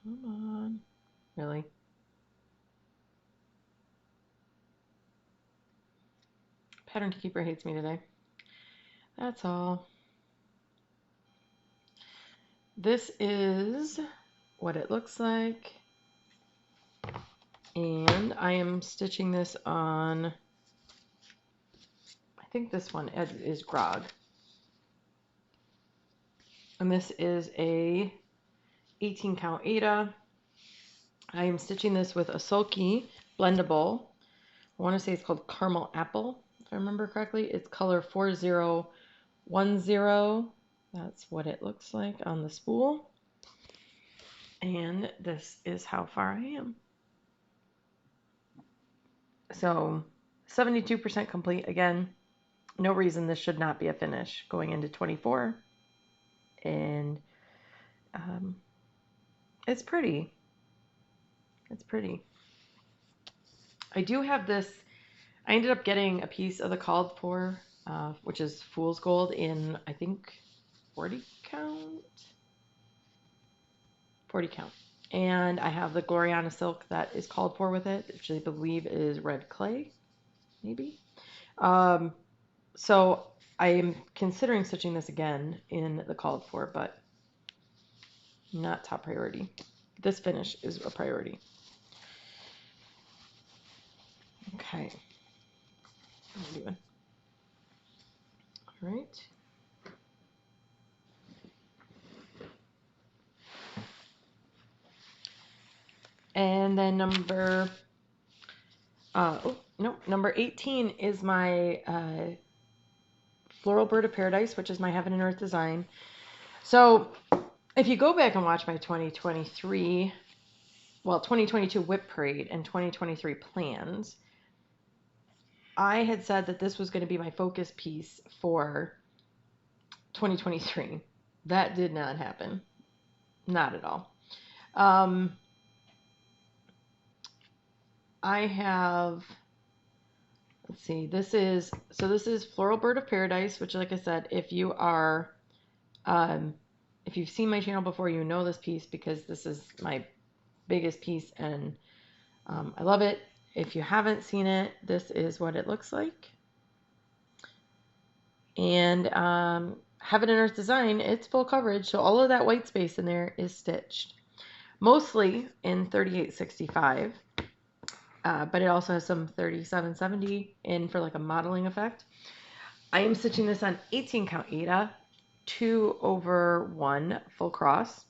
Come on, really? Pattern Keeper hates me today. That's all. This is what it looks like. And I am stitching this on, I think this one is Grog. And this is a 18 count Ada. I am stitching this with a Sulky blendable. I want to say it's called Caramel Apple, if I remember correctly. It's color 4010. That's what it looks like on the spool. And this is how far I am. So 72% complete. Again, no reason this should not be a finish going into 24. And it's pretty. It's pretty. I do have this. I ended up getting a piece of the called for, which is Fool's Gold in, I think, 40 count. 40 count. And I have the Gloriana silk that is called for with it, which I believe is red clay, maybe. So I am considering stitching this again in the called for, but not top priority. This finish is a priority. Okay. What am I doing? All right. And then number 18 is my Floral Bird of Paradise, which is my Heaven and Earth design. So if you go back and watch my 2022 WIP Parade and 2023 plans, I had said that this was going to be my focus piece for 2023. That did not happen. Not at all. I have, let's see, this is Floral Bird of Paradise, which, like I said, if you are, if you've seen my channel before, you know this piece because this is my biggest piece and I love it. If you haven't seen it, this is what it looks like. And Heaven and Earth design, it's full coverage, so all of that white space in there is stitched. Mostly in 3865. but it also has some 3770 in for like a modeling effect. I am stitching this on 18 count Aida, 2/1 full cross.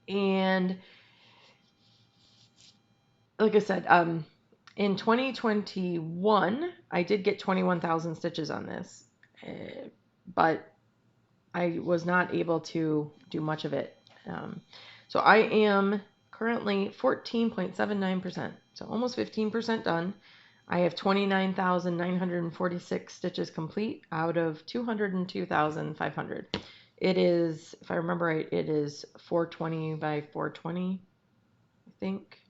And like I said, in 2021, I did get 21,000 stitches on this, but I was not able to do much of it. So I am currently 14.79%, so almost 15% done. I have 29,946 stitches complete out of 202,500. It is, if I remember right, it is 420 by 420, I think.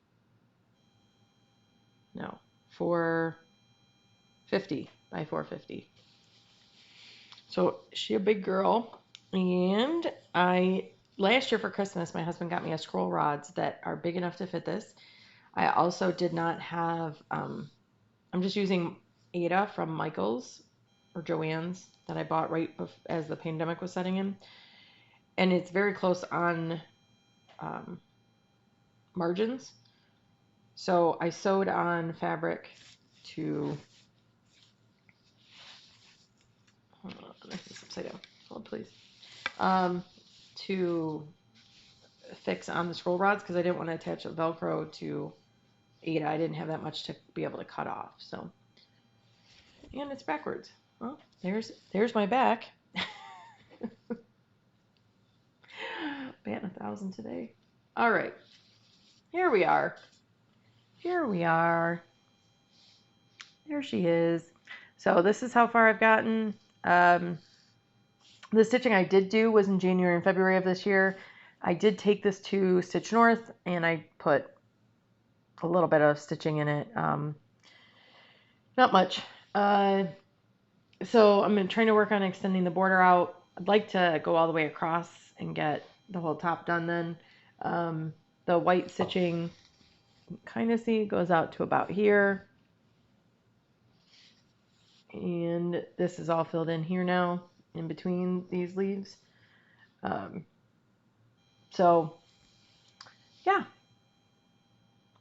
No, 450 by 450. So she a big girl. And last year for Christmas, my husband got me a scroll rods that are big enough to fit this. I also did not have, I'm just using Aida from Michael's or Joann's that I bought right as the pandemic was setting in. And it's very close on margins. So I sewed on fabric to, hold on, this upside down, hold please, to fix on the scroll rods because I didn't want to attach a Velcro to Aida. I didn't have that much to be able to cut off. So, and it's backwards. Well, there's my back. Batting 1,000 today. All right, here we are. Here we are. There she is. So this is how far I've gotten. The stitching I did do was in January and February of this year. I did take this to Stitch North and I put a little bit of stitching in it. Not much. So I'm trying to work on extending the border out. I'd like to go all the way across and get the whole top done then. The white stitching, kind of see, goes out to about here. And this is all filled in here now, in between these leaves. So, yeah.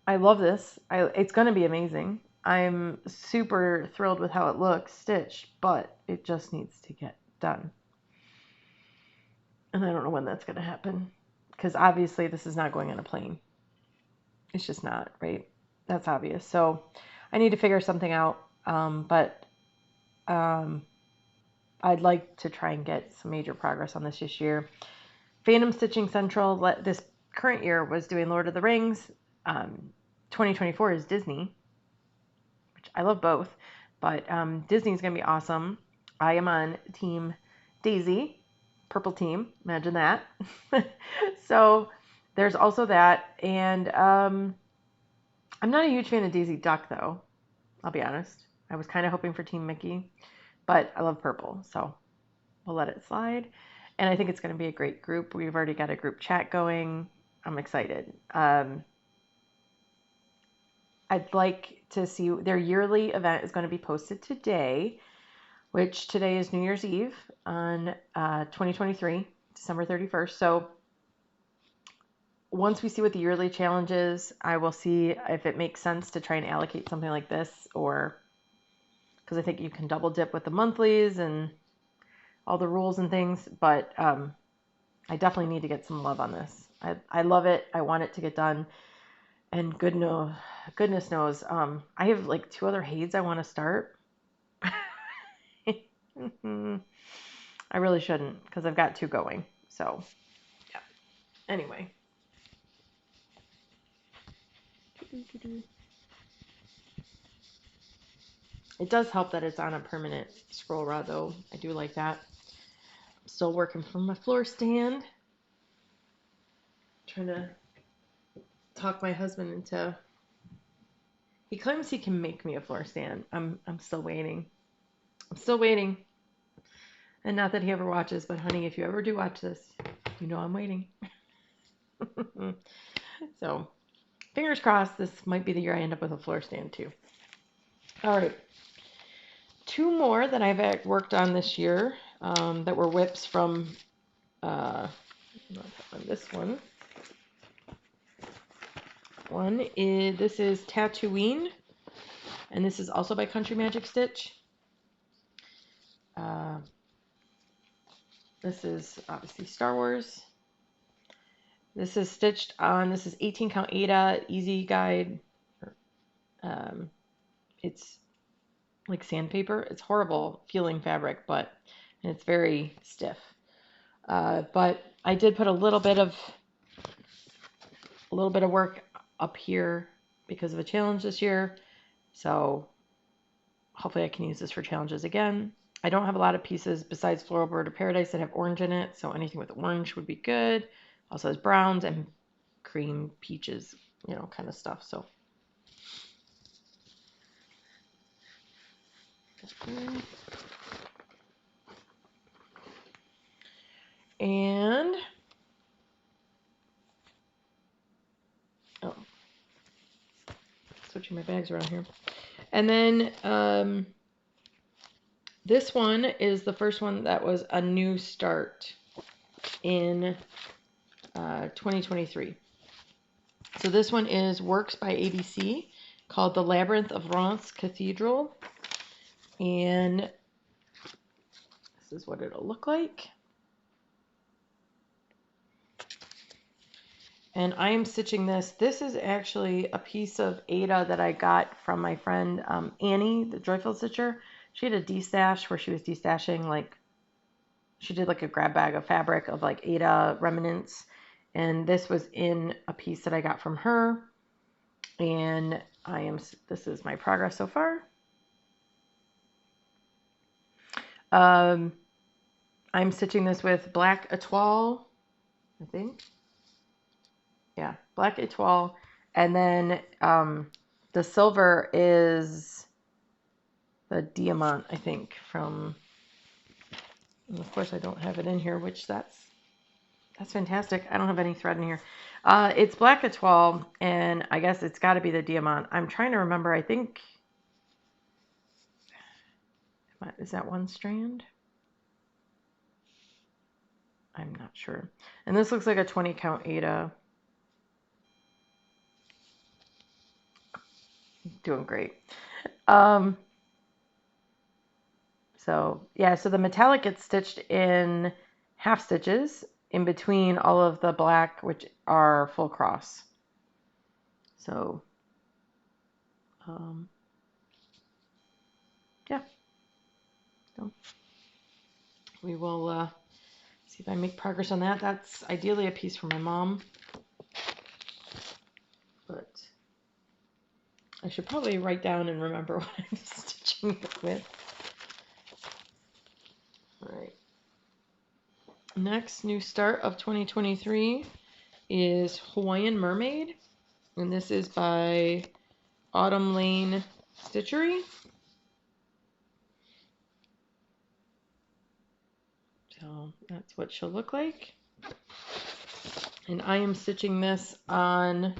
I love this. It's going to be amazing. I'm super thrilled with how it looks stitched, but it just needs to get done. And I don't know when that's going to happen because obviously this is not going on a plane. It's just not, right? That's obvious. So I need to figure something out. But I'd like to try and get some major progress on this year. Fandom Stitching Central this current year was doing Lord of the Rings. 2024 is Disney, which I love both, but Disney's going to be awesome. I am on Team Daisy, purple team, imagine that. So there's also that, and I'm not a huge fan of Daisy Duck, though, I'll be honest. I was kind of hoping for Team Mickey, but I love purple, so we'll let it slide. And I think it's going to be a great group. We've already got a group chat going. I'm excited. I'd like to see their yearly event is going to be posted today, which today is New Year's Eve on 2023, December 31st. So once we see what the yearly challenge is, I will see if it makes sense to try and allocate something like this, or because I think you can double dip with the monthlies and all the rules and things, but I definitely need to get some love on this. I love it. I want it to get done. And goodness knows, I have like 2 other Hades I want to start. I really shouldn't because I've got 2 going. So, yeah. Anyway. It does help that it's on a permanent scroll rod, though. I do like that. I'm still working from my floor stand. Trying to talk my husband into. He claims he can make me a floor stand. I'm still waiting. I'm still waiting. And not that he ever watches, but honey, if you ever do watch this, you know I'm waiting. So, fingers crossed, this might be the year I end up with a floor stand too. All right. 2 more that I've worked on this year that were WIPs from this one. one is, this is Tatooine, and this is also by Country Magic Stitch. This is obviously Star Wars. This is stitched on, this is 18 count Aida easy guide. It's like sandpaper. It's horrible feeling fabric, but it's very stiff. But I did put a little bit of work up here because of a challenge this year. So hopefully I can use this for challenges again. I don't have a lot of pieces besides Floral Bird of Paradise that have orange in it, so anything with orange would be good. Also has browns and cream, peaches, you know, kind of stuff. So and switching my bags around here. And then this one is the first one that was a new start in 2023. So this one is Works by ABC, called The Labyrinth of Reims Cathedral. And this is what it'll look like. And I am stitching this. This is actually a piece of Aida that I got from my friend Annie, the Joyful Stitcher. She had a destash where she was destashing, like, she did like a grab bag of fabric of like Aida remnants. And this was in a piece that I got from her. And this is my progress so far. I'm stitching this with black etoile, I think. Yeah, black etoile. And then the silver is the diamant, I think, from, and of course I don't have it in here, which that's fantastic. I don't have any thread in here. It's black etoile, and I guess it's got to be the diamant. I'm trying to remember. I think, is that one strand? I'm not sure. And this looks like a 20 count Aida. Doing great. So yeah, so the metallic gets stitched in half stitches in between all of the black, which are full cross. So yeah, so we will see if I make progress on that. That's ideally a piece for my mom, but I should probably write down and remember what I'm stitching it with. All right. Next new start of 2023 is Hawaiian Mermaid, and this is by Autumn Lane Stitchery. So that's what she'll look like. And I am stitching this on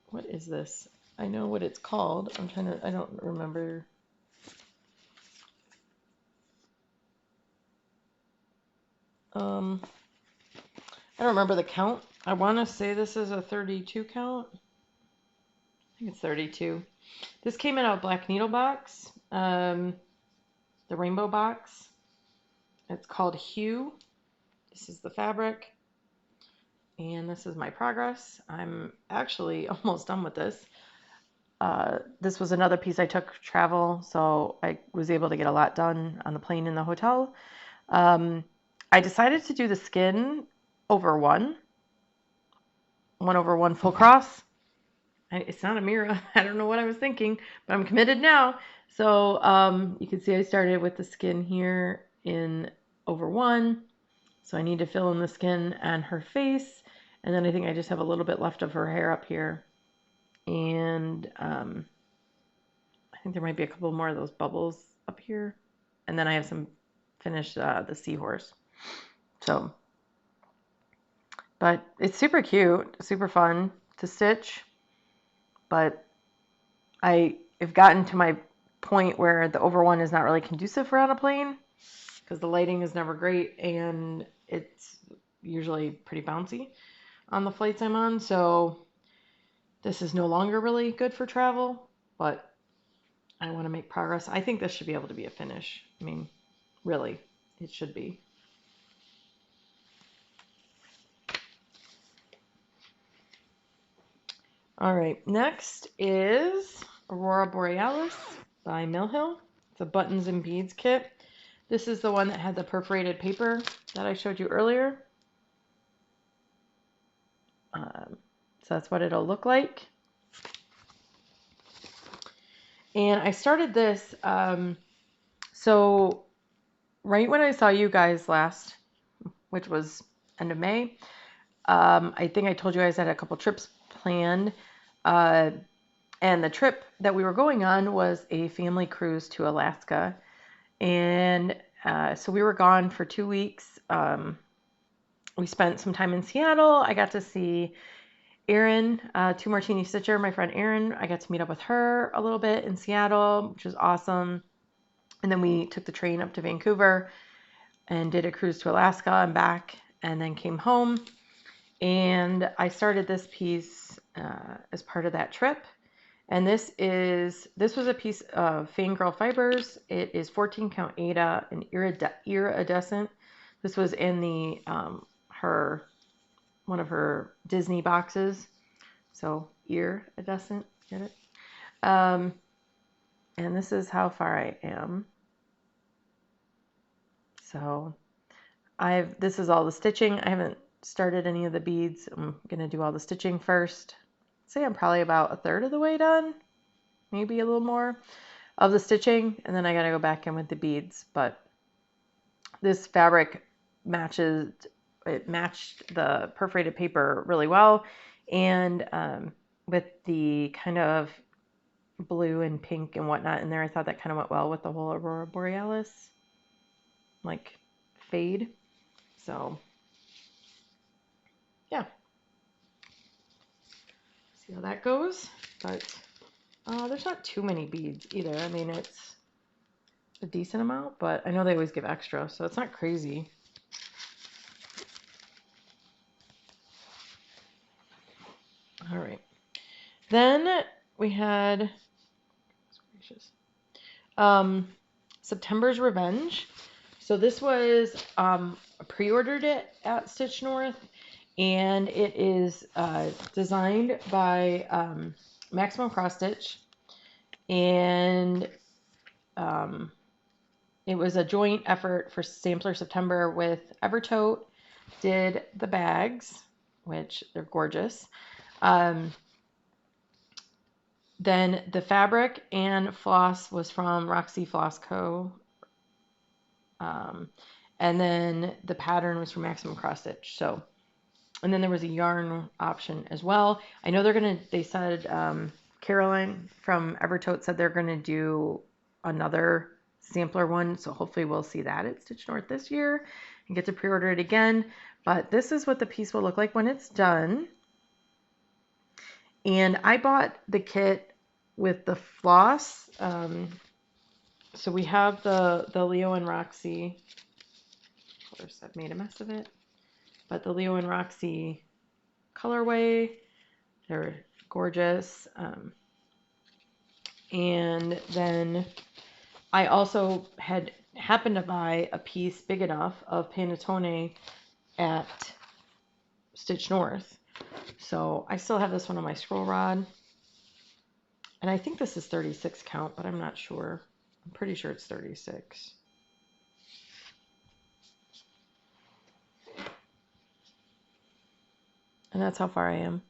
what is this? I know what it's called. I don't remember. I don't remember the count. I want to say this is a 32 count. I think it's 32. This came in a black needle box, the rainbow box. It's called Hue. This is the fabric. And this is my progress. I'm actually almost done with this. This was another piece I took travel, so I was able to get a lot done on the plane in the hotel. I decided to do the skin over one over one full cross. It's not a mirror. I don't know what I was thinking, but I'm committed now. So you can see I started with the skin here in over one. So I need to fill in the skin and her face. And then I think I just have a little bit left of her hair up here. And I think there might be a couple more of those bubbles up here. And then I have some finished the seahorse. So, but it's super cute, super fun to stitch. But I have gotten to my point where the over one is not really conducive for on a plane because the lighting is never great and it's usually pretty bouncy on the flights I'm on. So this is no longer really good for travel, but I want to make progress. I think this should be able to be a finish. I mean, really, it should be. All right, next is Aurora Borealis by Mill Hill. It's a buttons and beads kit. This is the one that had the perforated paper that I showed you earlier. So that's what it'll look like. And I started this, so right when I saw you guys last, which was end of May, I think I told you guys I had a couple trips planned. And the trip that we were going on was a family cruise to Alaska. And so we were gone for 2 weeks. We spent some time in Seattle. I got to see Erin, Two Martini Stitcher, my friend Erin. I got to meet up with her a little bit in Seattle, which was awesome. And then we took the train up to Vancouver and did a cruise to Alaska and back, and then came home. And I started this piece as part of that trip. And this was a piece of Fangirl Fibers. It is 14 count Aida and iridescent. This was in the one of her Disney boxes. So iridescent, get it? And this is how far I am. So this is all the stitching. I haven't started any of the beads. I'm gonna do all the stitching first. Say I'm probably about a third of the way done, maybe a little more of the stitching, and then I gotta go back in with the beads. But this fabric matched the perforated paper really well, and with the kind of blue and pink and whatnot in there, I thought that kind of went well with the whole Aurora Borealis like fade. So yeah, see how that goes. But there's not too many beads either. I mean, it's a decent amount, but I know they always give extra, so it's not crazy. All right. Then we had September's Revenge. So this was pre-ordered it at Stitch North, and it is designed by Maximum Cross Stitch, and it was a joint effort for Sampler September with Evertote. Did the bags, which they're gorgeous. Then the fabric and floss was from Roxy Floss Co. And then the pattern was from Maximum Cross Stitch. So, and then there was a yarn option as well. I know they said, Caroline from Evertote said they're gonna do another sampler one. So hopefully we'll see that at Stitch North this year and get to pre-order it again. But this is what the piece will look like when it's done. And I bought the kit with the floss. So we have the Leo and Roxy. Of course, I've made a mess of it. But the Leo and Roxy colorway, they're gorgeous. And then I also happened to buy a piece big enough of Panettone at Stitch North. So I still have this one on my scroll rod. And I think this is 36 count, but I'm not sure. I'm pretty sure it's 36. And that's how far I am.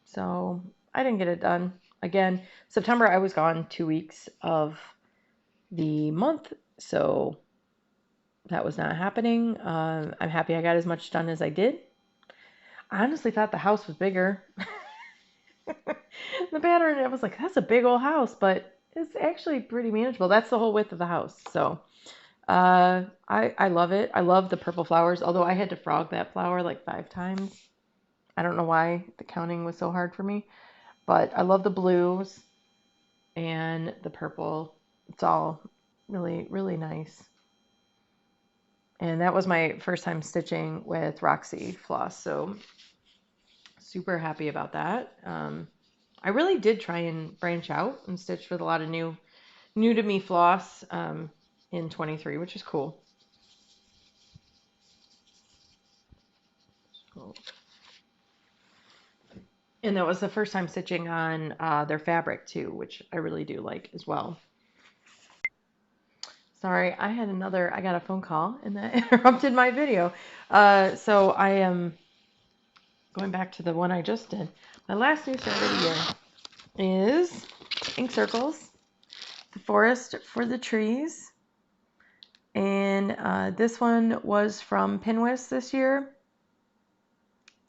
So I didn't get it done. Again, September I was gone 2 weeks of the month, so that was not happening. I'm happy I got as much done as I did. I honestly thought the house was bigger. The pattern, I was like, that's a big old house, but it's actually pretty manageable. That's the whole width of the house. So I love it. I love the purple flowers, although I had to frog that flower like 5 times. I don't know why the counting was so hard for me, but I love the blues and the purple. It's all really, really nice. And that was my first time stitching with Roxy floss, so super happy about that. I really did try and branch out and stitch with a lot of new to me floss in 23, which is cool. So, and that was the first time stitching on their fabric too, which I really do like as well. Sorry, I got a phone call and that interrupted my video. So I am going back to the one I just did. My last new start of the year is ink circles, the forest for the trees. And this one was from Pinwist this year.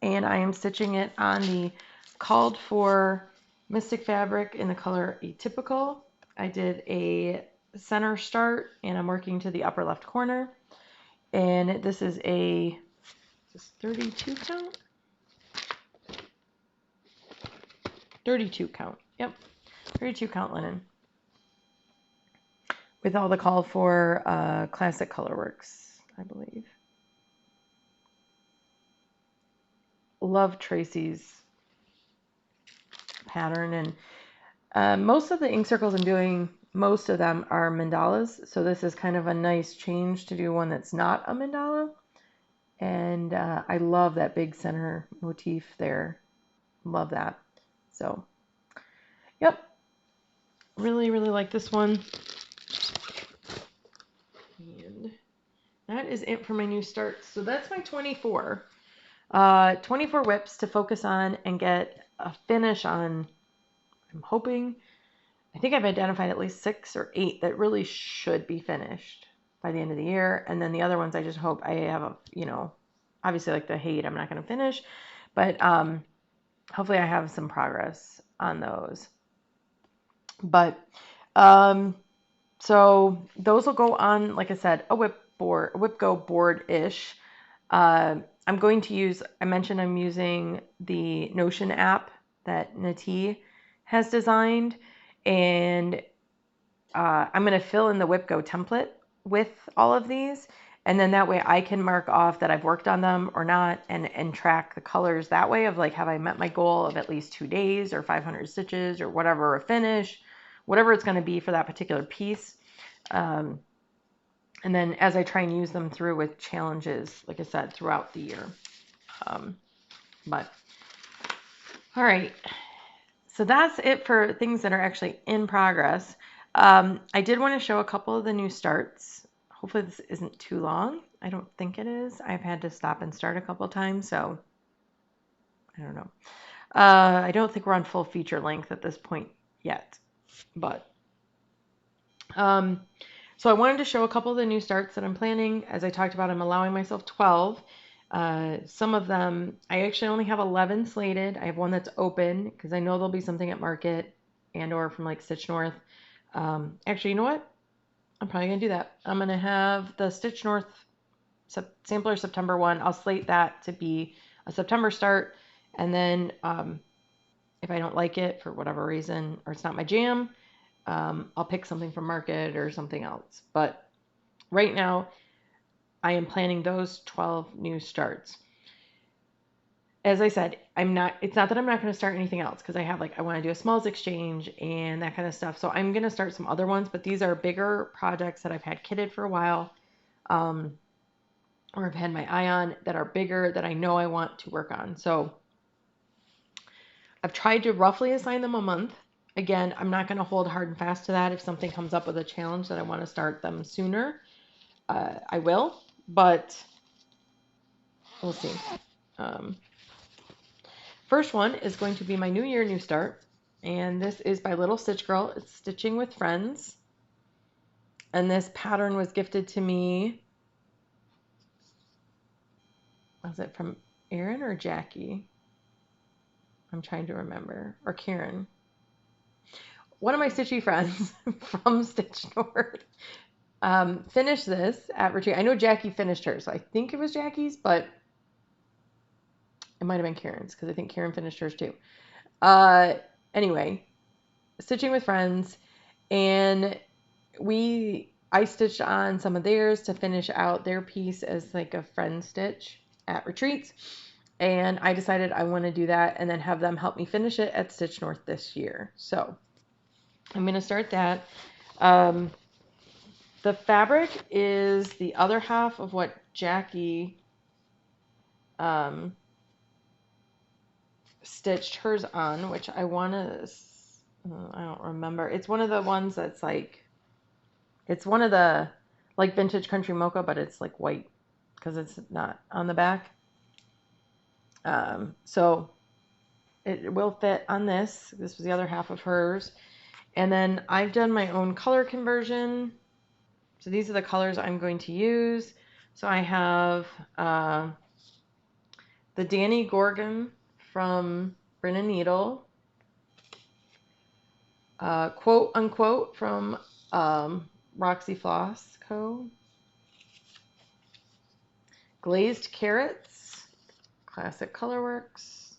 And I am stitching it on the called for Mystic fabric in the color Atypical. I did a center start and I'm working to the upper left corner. And this is a 32 count? 32 count. Yep. 32 count linen. With all the call for classic colorworks, I believe. Love Tracy's pattern, and most of the ink circles I'm doing, most of them are mandalas, so this is kind of a nice change to do one that's not a mandala. And I love that big center motif there. Love that. So yep, really like this one. And that is it for my new starts. So that's my 24 WIPs to focus on and get a finish on. I'm hoping, I think I've identified at least 6 or 8 that really should be finished by the end of the year. And then the other ones, I just hope I have a, obviously like the hate, I'm not going to finish, but hopefully I have some progress on those. But so those will go on, like I said, a WIP board, a WIP Go board-ish. I'm going to use, I mentioned I'm using the Notion app that Nati has designed, and I'm going to fill in the WIP Go template with all of these, and then that way I can mark off that I've worked on them or not, and track the colors that way of like, have I met my goal of at least 2 days or 500 stitches or whatever, a finish, whatever it's going to be for that particular piece. And then as I try and use them through with challenges, like I said, throughout the year. But all right, so that's it for things that are actually in progress. I did want to show a couple of the new starts. Hopefully this isn't too long. I don't think it is. I've had to stop and start a couple times, so I don't know. I don't think we're on full feature length at this point yet, but so I wanted to show a couple of the new starts that I'm planning. As I talked about, I'm allowing myself 12. Some of them, I actually only have 11 slated. I have one that's open because I know there'll be something at Market and or from like Stitch North. Actually, you know what? I'm probably going to do that. I'm going to have the Stitch North sampler September 1. I'll slate that to be a September start. And then if I don't like it for whatever reason, or it's not my jam, I'll pick something from Market or something else. But right now, I am planning those 12 new starts. As I said, it's not that I'm not going to start anything else, because I want to do a smalls exchange and that kind of stuff. So I'm going to start some other ones, but these are bigger projects that I've had kitted for a while, or I've had my eye on, that are bigger, that I know I want to work on. So I've tried to roughly assign them a month. Again, I'm not going to hold hard and fast to that. If something comes up with a challenge that I want to start them sooner, I will, but we'll see. First one is going to be my New Year New Start, and this is by Little Stitch Girl. It's Stitching with Friends, and this pattern was gifted to me. Was it from Erin or Jackie? I'm trying to remember. Or Karen. One of my stitchy friends from Stitch North finished this at retreat. I know Jackie finished hers, so I think it was Jackie's, but it might have been Karen's, because I think Karen finished hers too. Anyway, Stitching with Friends, and I stitched on some of theirs to finish out their piece as like a friend stitch at retreats. And I decided I want to do that and then have them help me finish it at Stitch North this year. So I'm going to start that. The fabric is the other half of what Jackie stitched hers on, which I want to, I don't remember. It's one of the ones that's like, it's one of the like vintage country mocha, but it's like white because it's not on the back. So it will fit on this. This was the other half of hers. And then I've done my own color conversion. So these are the colors I'm going to use. So I have the Danny Gorgon from Brin and Needle, quote unquote from Roxy Floss Co. Glazed Carrots, Classic Colorworks,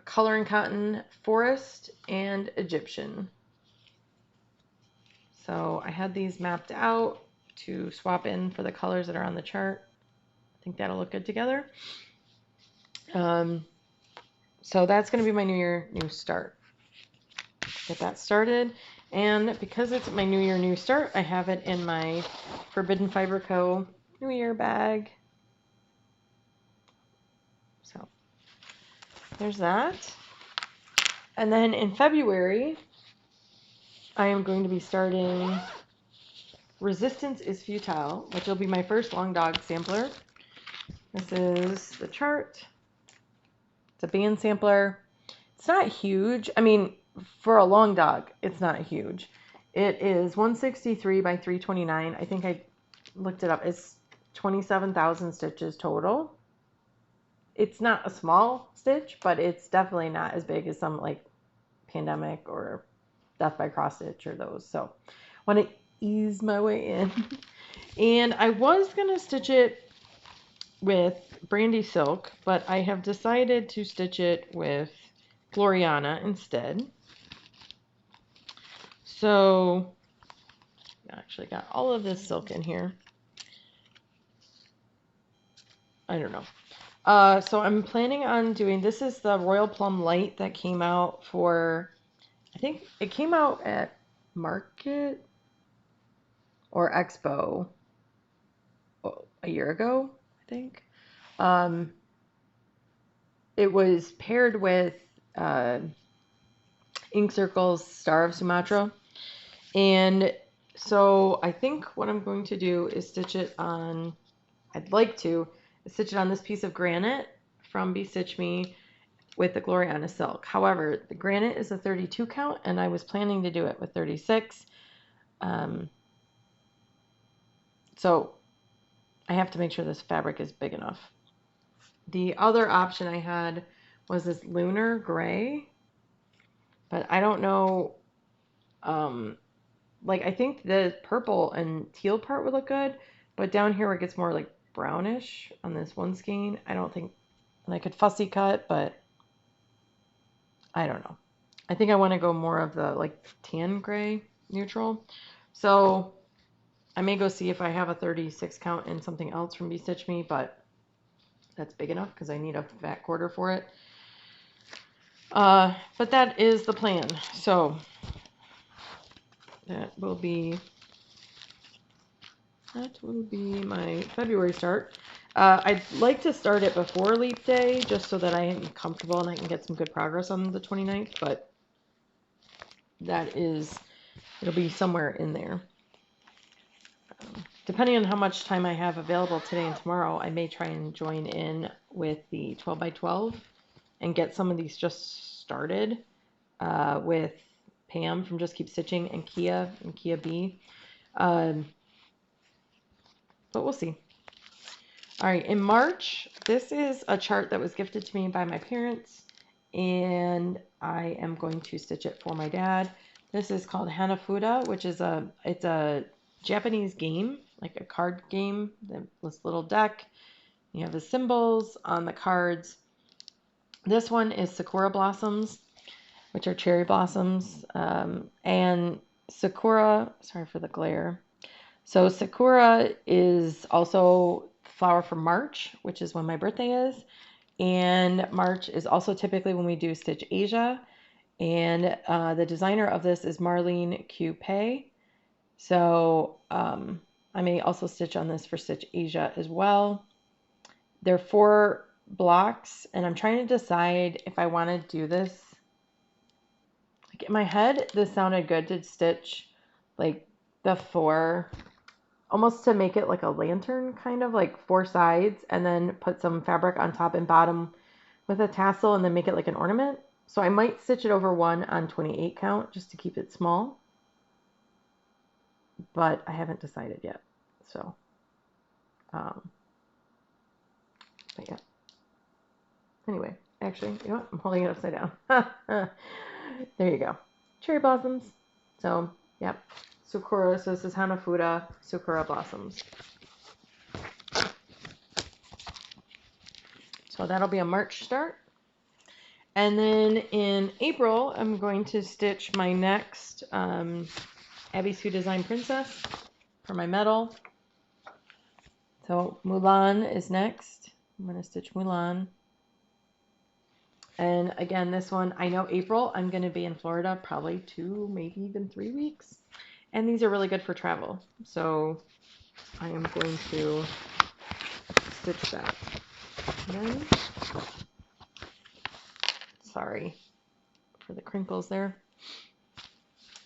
Color and Cotton, Forest, and Egyptian. So I had these mapped out to swap in for the colors that are on the chart. I think that'll look good together. So that's going to be my New Year, New Start. Get that started. And because it's my New Year, New Start, I have it in my Forbidden Fiber Co. New Year bag. So there's that. And then in February, I am going to be starting Resistance is Futile, which will be my first long dog sampler. This is the chart. It's a band sampler. It's not huge. I mean, for a long dog, it's not huge. It is 163 by 329. I think I looked it up. It's 27,000 stitches total. It's not a small stitch, but it's definitely not as big as some like Pandemic or Death by Cross Stitch or those. So I want to ease my way in. And I was going to stitch it with Brandy Silk, but I have decided to stitch it with Gloriana instead. So I actually got all of this silk in here. I don't know. So I'm planning on doing, this is the Royal Plum Light that came out for, I think it came out at Market or Expo a year ago, I think. It was paired with Ink Circle's Star of Sumatra. And so I think what I'm going to do is stitch it on, I'd like to stitch it on this piece of granite from Be Stitch Me with the Gloriana silk. However, the granite is a 32 count and I was planning to do it with 36. So I have to make sure this fabric is big enough. The other option I had was this lunar gray, but I don't know, like I think the purple and teal part would look good, but down here where it gets more like brownish on this one skein, I don't think, and I could fussy cut, but I don't know. I think I want to go more of the like tan gray neutral. So I may go see if I have a 36 count in something else from Be Stitch Me, but that's big enough because I need a fat quarter for it. But that is the plan. So that will be my February start. I'd like to start it before Leap Day just so that I am comfortable and I can get some good progress on the 29th, but it'll be somewhere in there. Depending on how much time I have available today and tomorrow, I may try and join in with the 12 by 12 and get some of these just started with Pam from Just Keep Stitching and Kia B. But we'll see. All right, in March, this is a chart that was gifted to me by my parents, and I am going to stitch it for my dad. This is called Hanafuda, which is it's a Japanese game, like a card game. This little deck. You have the symbols on the cards. This one is Sakura Blossoms, which are cherry blossoms. And Sakura, sorry for the glare. So Sakura is also flower for March, which is when my birthday is. And March is also typically when we do Stitch Asia. And the designer of this is Marlene Coupe. So I may also stitch on this for Stitch Asia as well. There are 4 blocks, and I'm trying to decide if I want to do this. Like in my head, this sounded good to stitch like the 4, almost to make it like a lantern, kind of like 4 sides, and then put some fabric on top and bottom with a tassel, and then make it like an ornament. So I might stitch it over 1 on 28 count just to keep it small, but I haven't decided yet. So, but yeah. Anyway, actually, you know what? I'm holding it upside down. There you go. Cherry blossoms. So, yep. Sakura. So this is Hanafuda Sakura blossoms. So that'll be a March start. And then in April, I'm going to stitch my next AbbieSueDesigns Princess for my metal. So Mulan is next. I'm going to stitch Mulan. And again, this one, I know April, I'm going to be in Florida probably 2, maybe even 3 weeks. And these are really good for travel. So I am going to stitch that. Then, sorry for the crinkles there.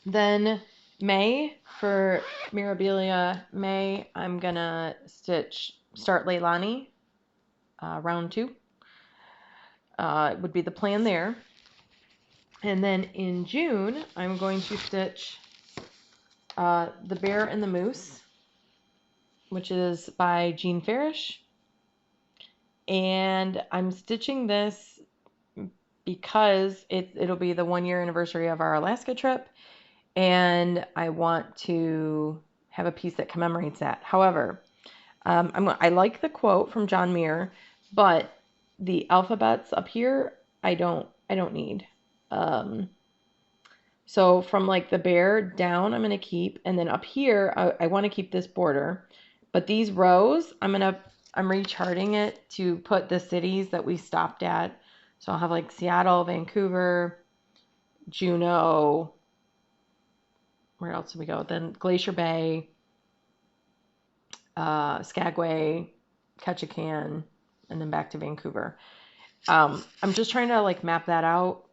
Then May, for Mirabilia May, I'm going to start Leilani, round 2. Would be the plan there. And then in June, I'm going to stitch The Bear and the Moose, which is by Jean Farish. And I'm stitching this because it'll be the 1-year anniversary of our Alaska trip, and I want to have a piece that commemorates that. However, I like the quote from John Muir, but the alphabets up here I don't need. So from like the bear down, I'm going to keep, and then up here, I want to keep this border, but these rows, I'm recharting it to put the cities that we stopped at. So I'll have like Seattle, Vancouver, Juneau, where else did we go? Then Glacier Bay, Skagway, Ketchikan, and then back to Vancouver. I'm just trying to like map that out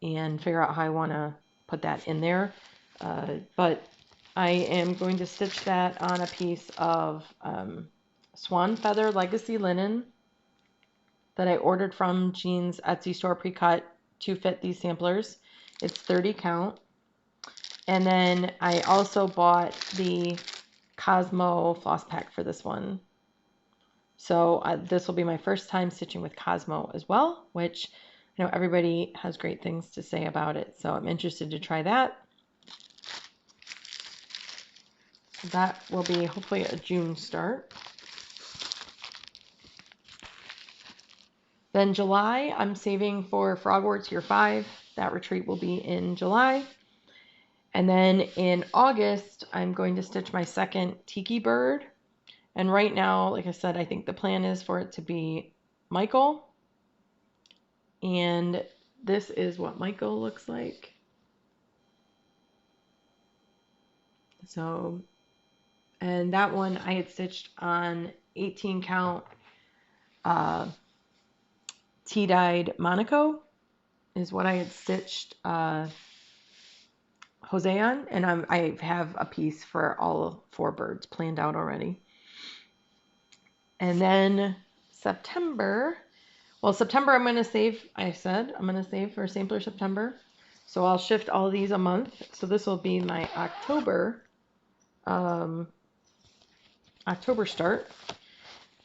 and figure out how I want to put that in there. But I am going to stitch that on a piece of Swan Feather Legacy linen that I ordered from Jean's Etsy store pre-cut to fit these samplers. It's 30 count. And then I also bought the Cosmo floss pack for this one. So this will be my first time stitching with Cosmo as well, which I know everybody has great things to say about it. So I'm interested to try that. That will be hopefully a June start. Then July, I'm saving for Frogwarts Year 5. That retreat will be in July. And then in August, I'm going to stitch my second Tiki bird. And right now, like I said, I think the plan is for it to be Michael. And this is what Michael looks like. So, and that one I had stitched on 18 count tea-dyed Monaco is what I had stitched Jose on, and I have a piece for all 4 birds planned out already. And then September, September I'm going to save, I said, I'm going to save for Sampler September. So I'll shift all of these a month. So this will be my October start.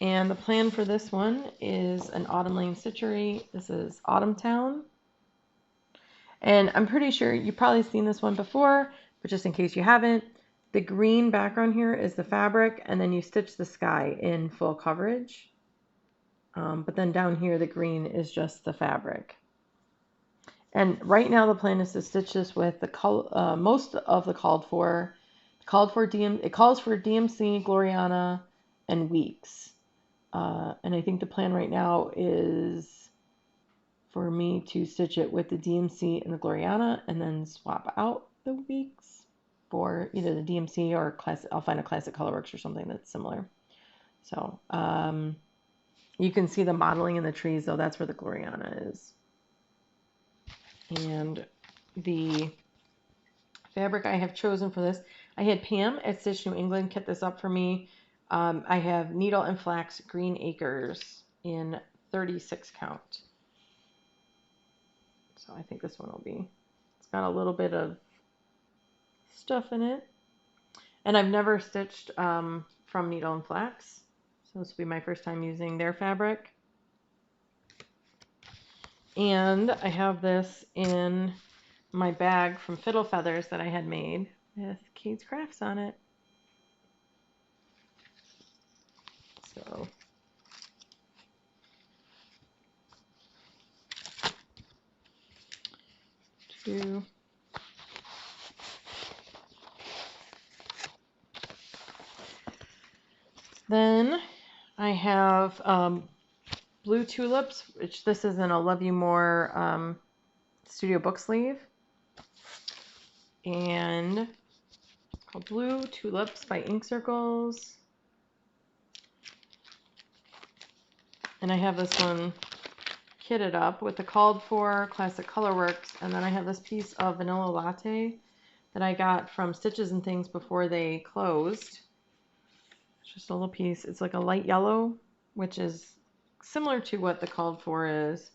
And the plan for this one is an Autumn Lane Stitchery. This is Autumn Town. And I'm pretty sure you've probably seen this one before, but just in case you haven't, the green background here is the fabric, and then you stitch the sky in full coverage. But then down here, the green is just the fabric. And right now the plan is to stitch this with the most of the called for it calls for DMC, Gloriana, and Weeks. And I think the plan right now is for me to stitch it with the DMC and the Gloriana, and then swap out the Weeks for either the DMC or classic. I'll find a Classic Colorworks or something that's similar. So you can see the modeling in the trees, though. That's where the Gloriana is. And the fabric I have chosen for this, I had Pam at Stitch New England kit this up for me. I have Needle and Flax Green Acres in 36 count. So I think this one will be, it's got a little bit of stuff in it. And I've never stitched from Needle and Flax, so this will be my first time using their fabric. And I have this in my bag from Fiddle Feathers that I had made with Kate's Crafts on it. So two. Then I have Blue Tulips, which this is in a Love You More studio book sleeve. And it's called Blue Tulips by Ink Circles. And I have this one kitted up with the called for Classic Colorworks. And then I have this piece of Vanilla Latte that I got from Stitches and Things before they closed. It's just a little piece. It's like a light yellow, which is similar to what the called for is.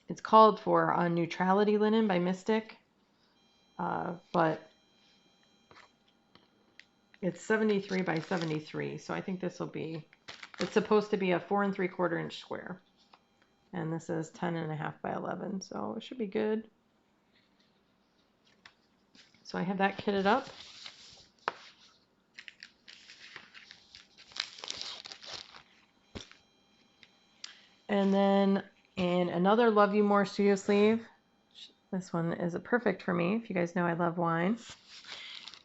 It's called for on Neutrality Linen by Mystic, but it's 73 by 73. So I think this will be, it's supposed to be a 4 3/4 inch square. And this is 10.5 by 11. So it should be good. So I have that kitted up. And then in another Love You More studio sleeve, this one is a perfect for me. If you guys know I love wine.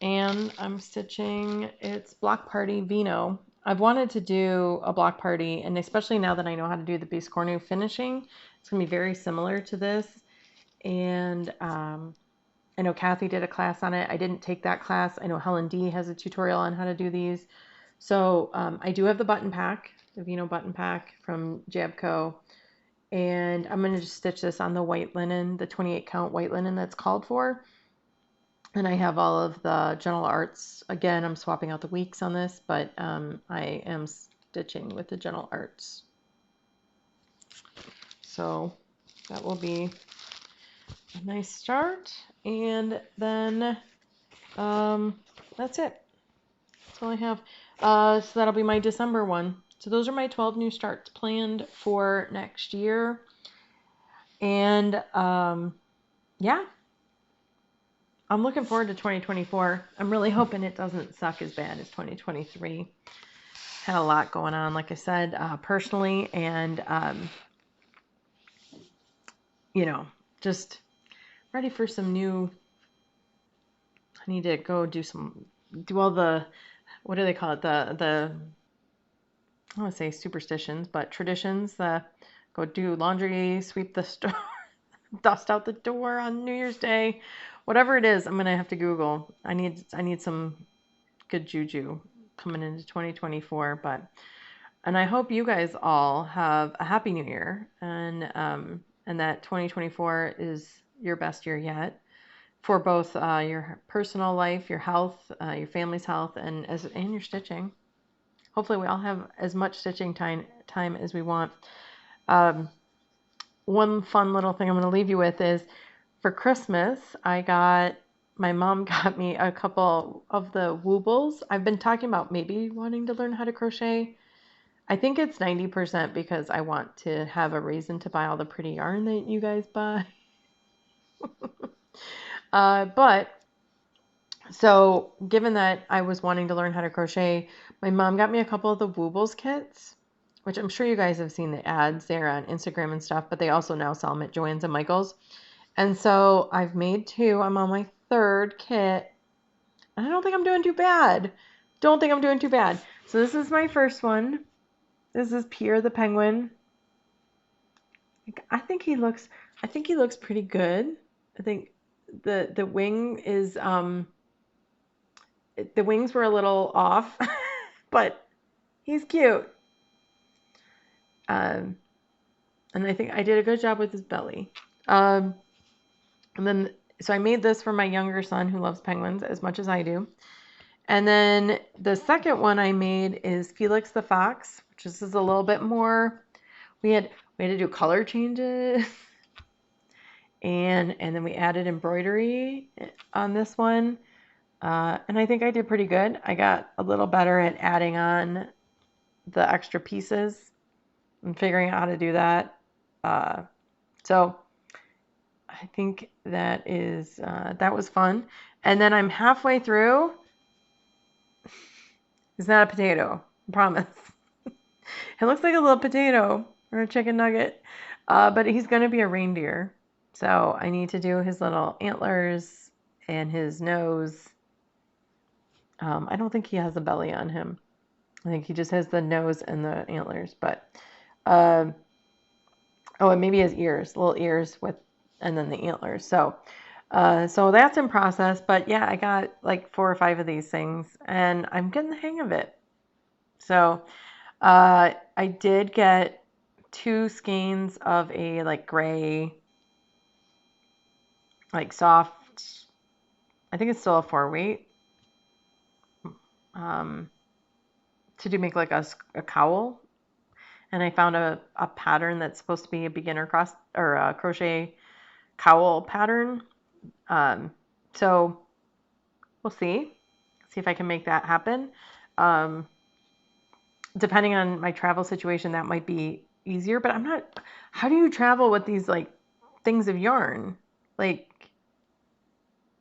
And I'm stitching, it's Block Party Vino. I've wanted to do a block party, and especially now that I know how to do the Biscornu finishing, it's going to be very similar to this. And I know Kathy did a class on it. I didn't take that class. I know Helen D has a tutorial on how to do these. So I do have the button pack, the Vino button pack from Jabco. And I'm going to just stitch this on the white linen, the 28 count white linen that's called for. And I have all of the Gentle Arts. Again, I'm swapping out the weeks on this, but I am stitching with the Gentle Arts. So that will be a nice start. And then that's it. That's all I have. So that'll be my December one. So those are my 12 new starts planned for next year. And yeah, I'm looking forward to 2024. I'm really hoping it doesn't suck as bad as 2023. Had a lot going on, like I said, personally, and you know, just ready for some new. I need to go do all the, what do they call it? The I don't want to say superstitions, but traditions. Go do laundry, sweep the store, dust out the door on New Year's Day. Whatever it is, I'm gonna have to Google. I need some good juju coming into 2024. And I hope you guys all have a happy New Year, and that 2024 is your best year yet for both your personal life, your health, your family's health, and your stitching. Hopefully, we all have as much stitching time as we want. One fun little thing I'm going to leave you with is, for Christmas, my mom got me a couple of the Woobles. I've been talking about maybe wanting to learn how to crochet. I think it's 90% because I want to have a reason to buy all the pretty yarn that you guys buy. So given that I was wanting to learn how to crochet, my mom got me a couple of the Woobles kits which I'm sure you guys have seen the ads there on Instagram and stuff, but they also now sell them at Joann's and Michael's. And so I've made 2. I'm on my 3rd kit. And I don't think I'm doing too bad. Don't think I'm doing too bad. So this is my first one. This is Pierre the penguin. I think he looks pretty good. I think the wing is the wings were a little off, but he's cute. And I think I did a good job with his belly. And then so I made this for my younger son who loves penguins as much as I do. And then the second one I made is Felix the Fox, which is a little bit more. We had to do color changes, and then we added embroidery on this one, and I think I did pretty good. I got a little better at adding on the extra pieces and figuring out how to do that. So I think that was fun. And then I'm halfway through. It's not a potato, I promise. It looks like a little potato or a chicken nugget, but he's going to be a reindeer. So I need to do his little antlers and his nose. I don't think he has a belly on him. I think he just has the nose and the antlers. But and maybe his ears, little ears and then the antlers. So that's in process. But yeah, I got like 4 or 5 of these things, and I'm getting the hang of it. So I did get 2 skeins of a like gray, like soft, I think it's still a 4-weight, to make like a cowl. And I found a pattern that's supposed to be a beginner crochet cowl pattern. So we'll see if I can make that happen. Depending on my travel situation, that might be easier, but I'm not. How do you travel with these like things of yarn, like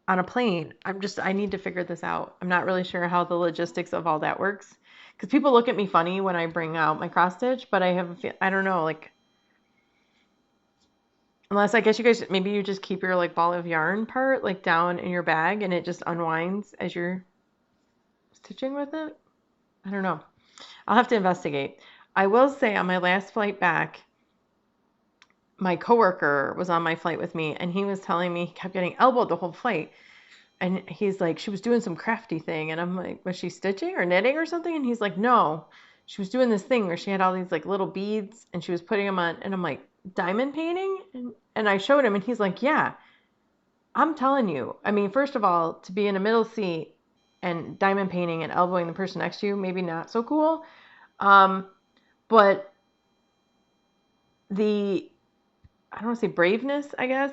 on a plane? I need to figure this out. I'm not really sure how the logistics of all that works, because people look at me funny when I bring out my cross stitch, but I don't know, like, unless I guess you guys, maybe you just keep your like ball of yarn part like down in your bag and it just unwinds as you're stitching with it. I don't know. I'll have to investigate. I will say on my last flight back, my coworker was on my flight with me, and he was telling me he kept getting elbowed the whole flight. And he's like, she was doing some crafty thing. And I'm like, was she stitching or knitting or something? And he's like, no, she was doing this thing where she had all these like little beads and she was putting them on. And I'm like, diamond painting? And I showed him, and he's like, yeah, I'm telling you. I mean, first of all, to be in a middle seat and diamond painting and elbowing the person next to you, maybe not so cool. But I don't want to say braveness, I guess,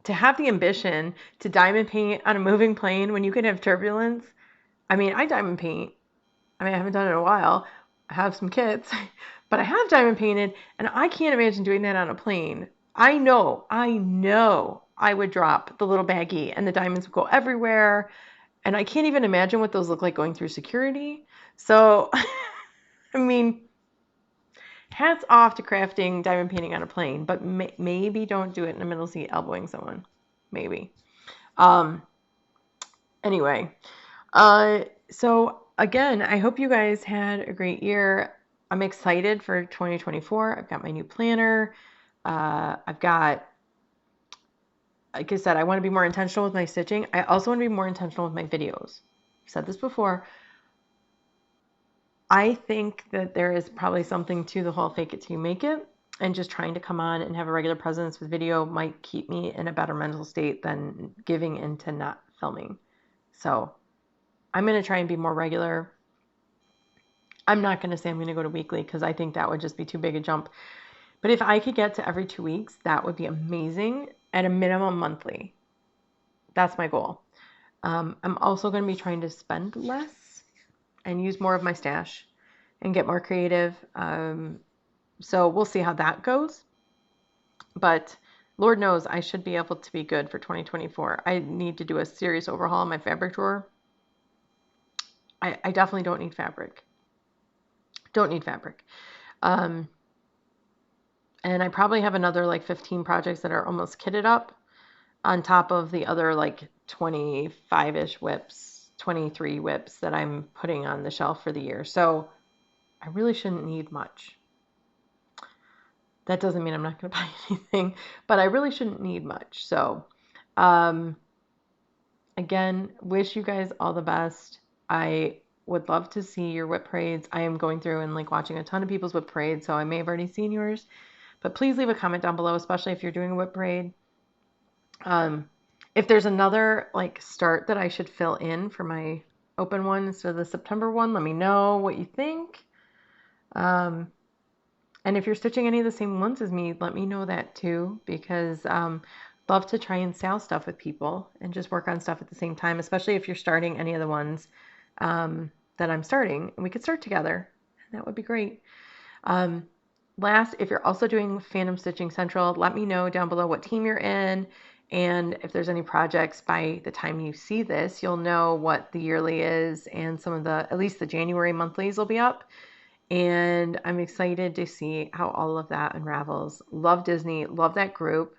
to have the ambition to diamond paint on a moving plane when you can have turbulence. I mean, I diamond paint. I mean, I haven't done it in a while. I have some kits, but I have diamond painted, and I can't imagine doing that on a plane. I know I would drop the little baggie and the diamonds would go everywhere. And I can't even imagine what those look like going through security. So, I mean, hats off to crafting diamond painting on a plane, but maybe don't do it in the middle seat elbowing someone. Maybe. Anyway, so again, I hope you guys had a great year. I'm excited for 2024. I've got my new planner. I've got, like I said, I want to be more intentional with my stitching. I also want to be more intentional with my videos. I've said this before. I think that there is probably something to the whole fake it till you make it, and just trying to come on and have a regular presence with video might keep me in a better mental state than giving into not filming. So I'm going to try and be more regular. I'm not going to say I'm going to go to weekly, because I think that would just be too big a jump. But if I could get to every 2 weeks, that would be amazing. At a minimum monthly. That's my goal. I'm also going to be trying to spend less and use more of my stash and get more creative. So we'll see how that goes. But Lord knows I should be able to be good for 2024. I need to do a serious overhaul in my fabric drawer. I definitely don't need fabric. Don't need fabric. Um, and I probably have another like 15 projects that are almost kitted up on top of the other like 25-ish WIPs, 23 WIPs that I'm putting on the shelf for the year. So I really shouldn't need much. That doesn't mean I'm not going to buy anything, but I really shouldn't need much. So, um, again, wish you guys all the best. I would love to see your WIP parades. I am going through and like watching a ton of people's WIP parades, so I may have already seen yours. But please leave a comment down below, especially if you're doing a WIP parade. If there's another like start that I should fill in for my open one instead of the September one, let me know what you think. And if you're stitching any of the same ones as me, let me know that too, because love to try and sell stuff with people and just work on stuff at the same time, especially if you're starting any of the ones that I'm starting, and we could start together. That would be great. Last, if you're also doing Fandom Stitching Central, let me know down below what team you're in. And if there's any projects, by the time you see this, you'll know what the yearly is, and some of the, at least the January monthlies will be up. And I'm excited to see how all of that unravels. Love Disney, love that group.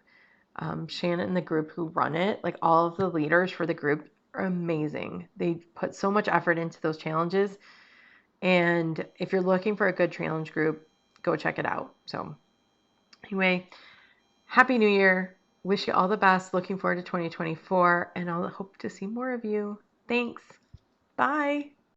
Shannon and the group who run it, like all of the leaders for the group are amazing. They put so much effort into those challenges. And if you're looking for a good challenge group, go check it out. So anyway, Happy New Year. Wish you all the best. Looking forward to 2024, and I'll hope to see more of you. Thanks. Bye.